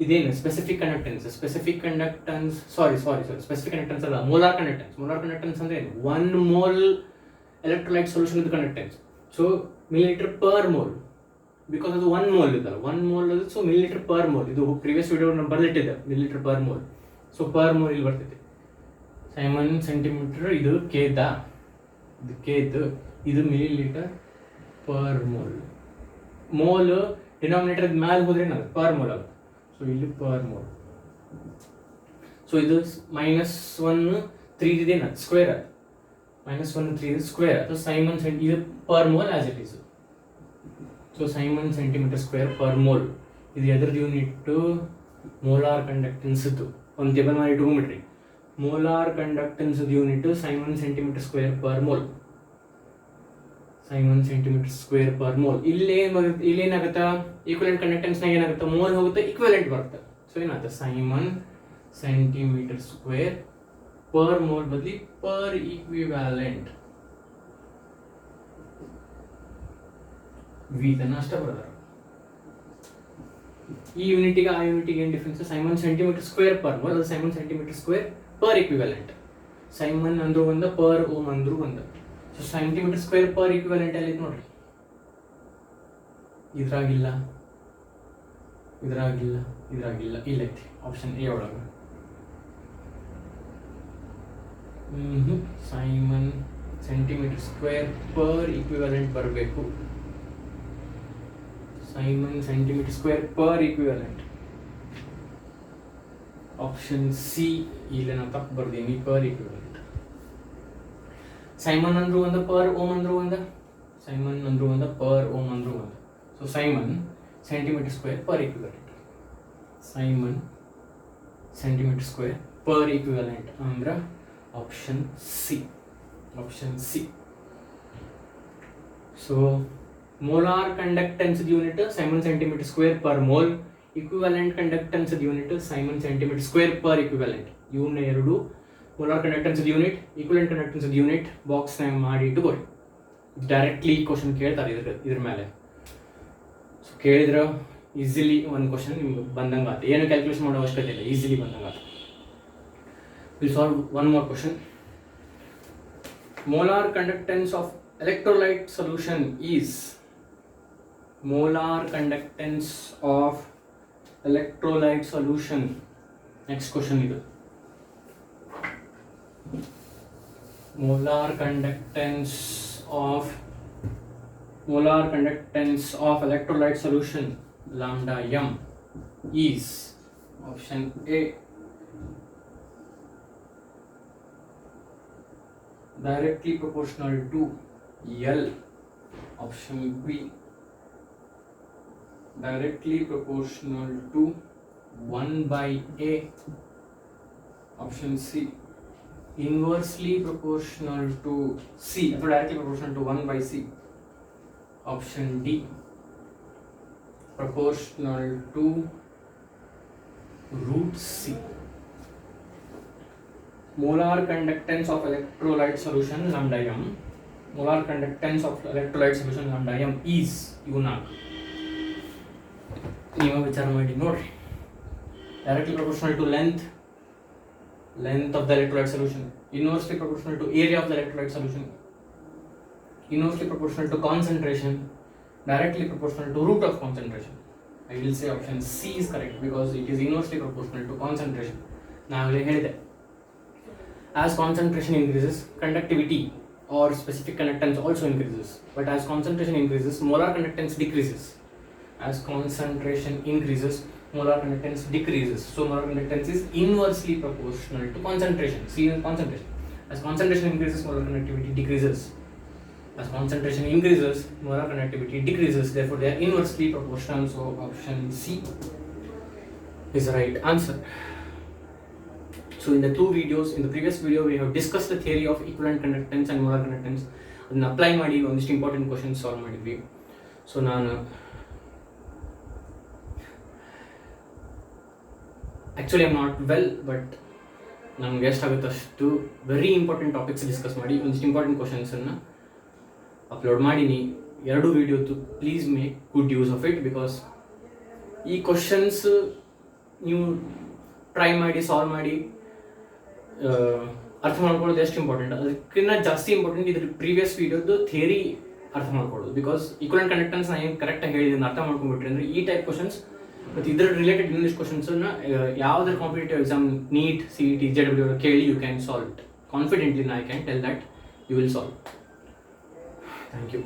ಇದೇನು ಸ್ಪೆಸಿಫಿಕ್ ಕಂಡಕ್ಟೆನ್ಸ್ ಸ್ಪೆಸಿಫಿಕ್ ಕಂಡಕ್ಟೆನ್ಸ್ ಅಲ್ಲ, ಮೋಲಾರ್ ಕಂಡಕ್ಟೆನ್ಸ್ ಅಂದ್ರೆ ಏನು? 1 ಮೋಲ್ ಎಲೆಕ್ಟ್ರೋಲೈಟ್ ಸೊಲ್ಯೂಷನ್ ಇದು conductance. So millilitre per mole, because ಅದು 1 ಮೋಲ್ ಇದಲ್ಲ, 1 ಮೋಲ್ ಅದು. ಸೊ ಮಿಲಿಲೀಟರ್ ಪರ್ ಮೋಲ್, ಇದು ಪ್ರೀವಿಯಸ್ ವಿಡಿಯೋ ನಾನು ಬರೆದಿಟ್ಟಿದ್ದೆ, millilitre per mole. So per mole ಇಲ್ಲಿ ಬರ್ತೈತಿ. ಸೈಮನ್ ಸೆಂಟಿಮೀಟರ್ ಇದು ಕೆ ಇದ್ದ, ಇದು ಕೆ ಇದ್ದು, ಇದು ಮಿಲಿಲೀಟರ್ ಪರ್ ಮೋಲ್. ಡಿನಾಮಿನೇಟರ್ ಮ್ಯಾಲೆ ಹೋದ್ರೆ ಏನಾಗುತ್ತೆ ಪರ್ ಮೋಲ್ ಆಗುತ್ತೆ. ಸೊ ಇಲ್ಲಿ ಪರ್ ಮೋಲ್. ಸೊ ಇದು -1 3 ಇದೆ ಸ್ಕ್ವೇರ್ ಅದು -1 3 ಸ್ಕ್ವೇರ್ ಅದು ಸೈಮನ್ ಇದು per mole as it is. So siemens centimetre square per mole. ಇದು ಎದ್ರದ್ದು ಯೂನಿಟ್ ಮೋಲಾರ್ ಕಂಡಕ್ಟೆನ್ಸ್ ಒಂದು ಟೇಬಲ್ ಮಾಡಿ ಇಟ್ಕೊಂಡ್ಬಿಟ್ರಿ. Molar conductance unit siemens centimetre square per mole. Siemens centimetre square per mole. ಇಲ್ಲೇನಾಗುತ್ತೆ equivalent ಕಂಡಕ್ಟೆನ್ಸ್ನಾಗ ಏನಾಗುತ್ತೆ ಮೋಲ್ ಹೋಗುತ್ತೆ ಈಕ್ವಲೆಂಟ್ ಬರುತ್ತೆ. ಸೊ ಏನಾಗುತ್ತೆ siemens centimetre square per mole ಬದಲಿ ಪರ್ ಈಕ್ವಿವ್ಯಾಲೆಂಟ್ ವಿ ತನ ಅಷ್ಟೇ ಬರೋದಾರ. ಈ ಯೂನಿಟಿಗೆ ಆ ಯೂನಿಟಿಗೆ ಏನು difference? Siemens centimetre square per mole, ಅದು siemens centimetre square per equivalent. Siemens ಅಂದ್ರೂ ಒಂದು, ಪರ್ ಓಮ್ ಅಂದ್ರೂ ಒಂದು. So centimetre square per equivalent ಅಲ್ಲಿ ನೋಡ್ರಿ, ಇದ್ರಾಗಿಲ್ಲ, ಇದ್ರಾಗಿಲ್ಲ, ಇದ್ರಾಗಿಲ್ಲ, ಇಲ್ಲೈತಿ ಆಪ್ಷನ್ ಎ ಒಳಗೆ. Siemens centimetre square per equivalent ಬರಬೇಕು. Siemens centimetre square per equivalent option C. ಇಲ್ಲಿ ನಾವು ತಪ್ಪು ಬರ್ದೀನಿ, ಪರ್ ಈಕ್ವಿವ್ಯಾಲೆಂಟ್. ಸೈಮನ್ ಅಂದ್ರೂ ಒಂದು, ಪರ್ ಓಮ್ ಅಂದ್ರೂ ಒಂದು. ಸೈಮನ್ ಅಂದ್ರೂ ಒಂದು, ಪರ್ ಓಮ್ ಅಂದ್ರೂ ಒಂದು. So siemens centimetre square per equivalent. Siemens centimetre square per equivalent ಅಂದ್ರೆ option C. Option C. So molar conductance unit siemens centimetre square per mole. Equivalent conductance unit siemens centimetre square per equivalent. ಇವನ್ನ ಎರಡು molar conductance unit, equivalent conductance unit ಬಾಕ್ಸ್ನಾಗ ಮಾಡಿ ಇಟ್ಟುಕೋರಿ. Directly question ಕೇಳ್ತಾರೆ ಇದ್ರ ಮೇಲೆ. So ಕೇಳಿದ್ರೆ ಈಸಿಲಿ ಒಂದು ಕ್ವಶನ್ ನಿಮ್ಗೆ ಬಂದಂಗೆ ಆಯ್ತು, ಏನು ಕ್ಯಾಲ್ಕುಲೇಷನ್ ಮಾಡೋ ಅವಶ್ಯಕತೆ ಇಲ್ಲ, ಈಸಿಲಿ ಬಂದಂಗೆ ಆಯ್ತು. Will solve one more question. Molar conductance of electrolyte solution is. Molar conductance of electrolyte solution. Next question is molar conductance of electrolyte solution lambda m is option A directly proportional to L. Option B directly proportional to 1 by A. Option C inversely proportional to C, or directly proportional to 1 by C. Option D proportional to root C. Molar conductance of electrolyte solution lambda m. Molar conductance of electrolyte solution lambda m is ಇವನ್ನ ನೀವು ವಿಚಾರ ಮಾಡಿ ನೋಡ್ರಿ. Directly proportional to length of the electrolyte solution. Inversely proportional to area of the electrolyte solution. Inversely proportional to concentration. Directly proportional to root of concentration. I will say option C is correct because it is inversely proportional to concentration. ನಾವಾಗಲೇ ಹೇಳಿದೆ, as concentration increases, conductivity or specific conductance also increases. But as concentration increases, molar conductance decreases. As concentration increases, molar conductance decreases. So molar conductance is inversely proportional to concentration. See concentration. As concentration increases, molar conductivity decreases. As concentration increases, molar conductivity decreases. Therefore, they are inversely proportional. So option C is the right answer. So in the two videos, in the previous video we have discussed the theory of equivalent conductance and molar conductance. ಅದನ್ನ apply ಮಾಡಿ ಒಂದಿಷ್ಟು important questions solve ಮಾಡಿದ್ವಿ. So ನಾನು actually I am not well, but ನಮ್ಗೆ ಎಷ್ಟಾಗುತ್ತಷ್ಟು very important topics discuss ಮಾಡಿ ಒಂದಿಷ್ಟು important ಕ್ವಶನ್ಸನ್ನು ಅಪ್ಲೋಡ್ ಮಾಡೀನಿ. ಎರಡು ವೀಡಿಯೋದು please make good use of it, because ಈ ಕ್ವಶನ್ಸ್ ನೀವು ಟ್ರೈ ಮಾಡಿ ಸಾಲ್ವ್ ಮಾಡಿ ಅರ್ಥ ಮಾಡ್ಕೊಳ್ಳೋದು ಎಷ್ಟು ಇಂಪಾರ್ಟೆಂಟ್, ಅದಕ್ಕಿಂತ ಜಾಸ್ತಿ ಇಂಪಾರ್ಟೆಂಟ್ ಇದ್ರ ಪ್ರೀವಿಯಸ್ ವೀಡಿಯೋದು ಥಿಯರಿ ಅರ್ಥ ಮಾಡ್ಕೊಳ್ಳೋದು. ಬಿಕಾಸ್ ಈಕ್ವಲೆಂಟ್ ಕಂಡಕ್ಟೆನ್ಸ್ ನಾನು ಏನು ಕರೆಕ್ಟಾಗಿ ಹೇಳಿದ್ದೀನಿ ಅರ್ಥ ಮಾಡ್ಕೊಂಡ್ಬಿಟ್ರಿ ಅಂದರೆ ಈ ಟೈಪ್ ಕ್ವಶನ್ಸ್ ಮತ್ತು ಇದರ ರಿಲೇಟೆಡ್ ಇಂಗ್ಲೀಷ್ ಕ್ವಶನ್ಸನ್ನು ಯಾವುದ್ರ competitive exam NEET, CET, JEE ಕೇಳಿ you can solve it confidently. I can tell that you will solve. Thank you.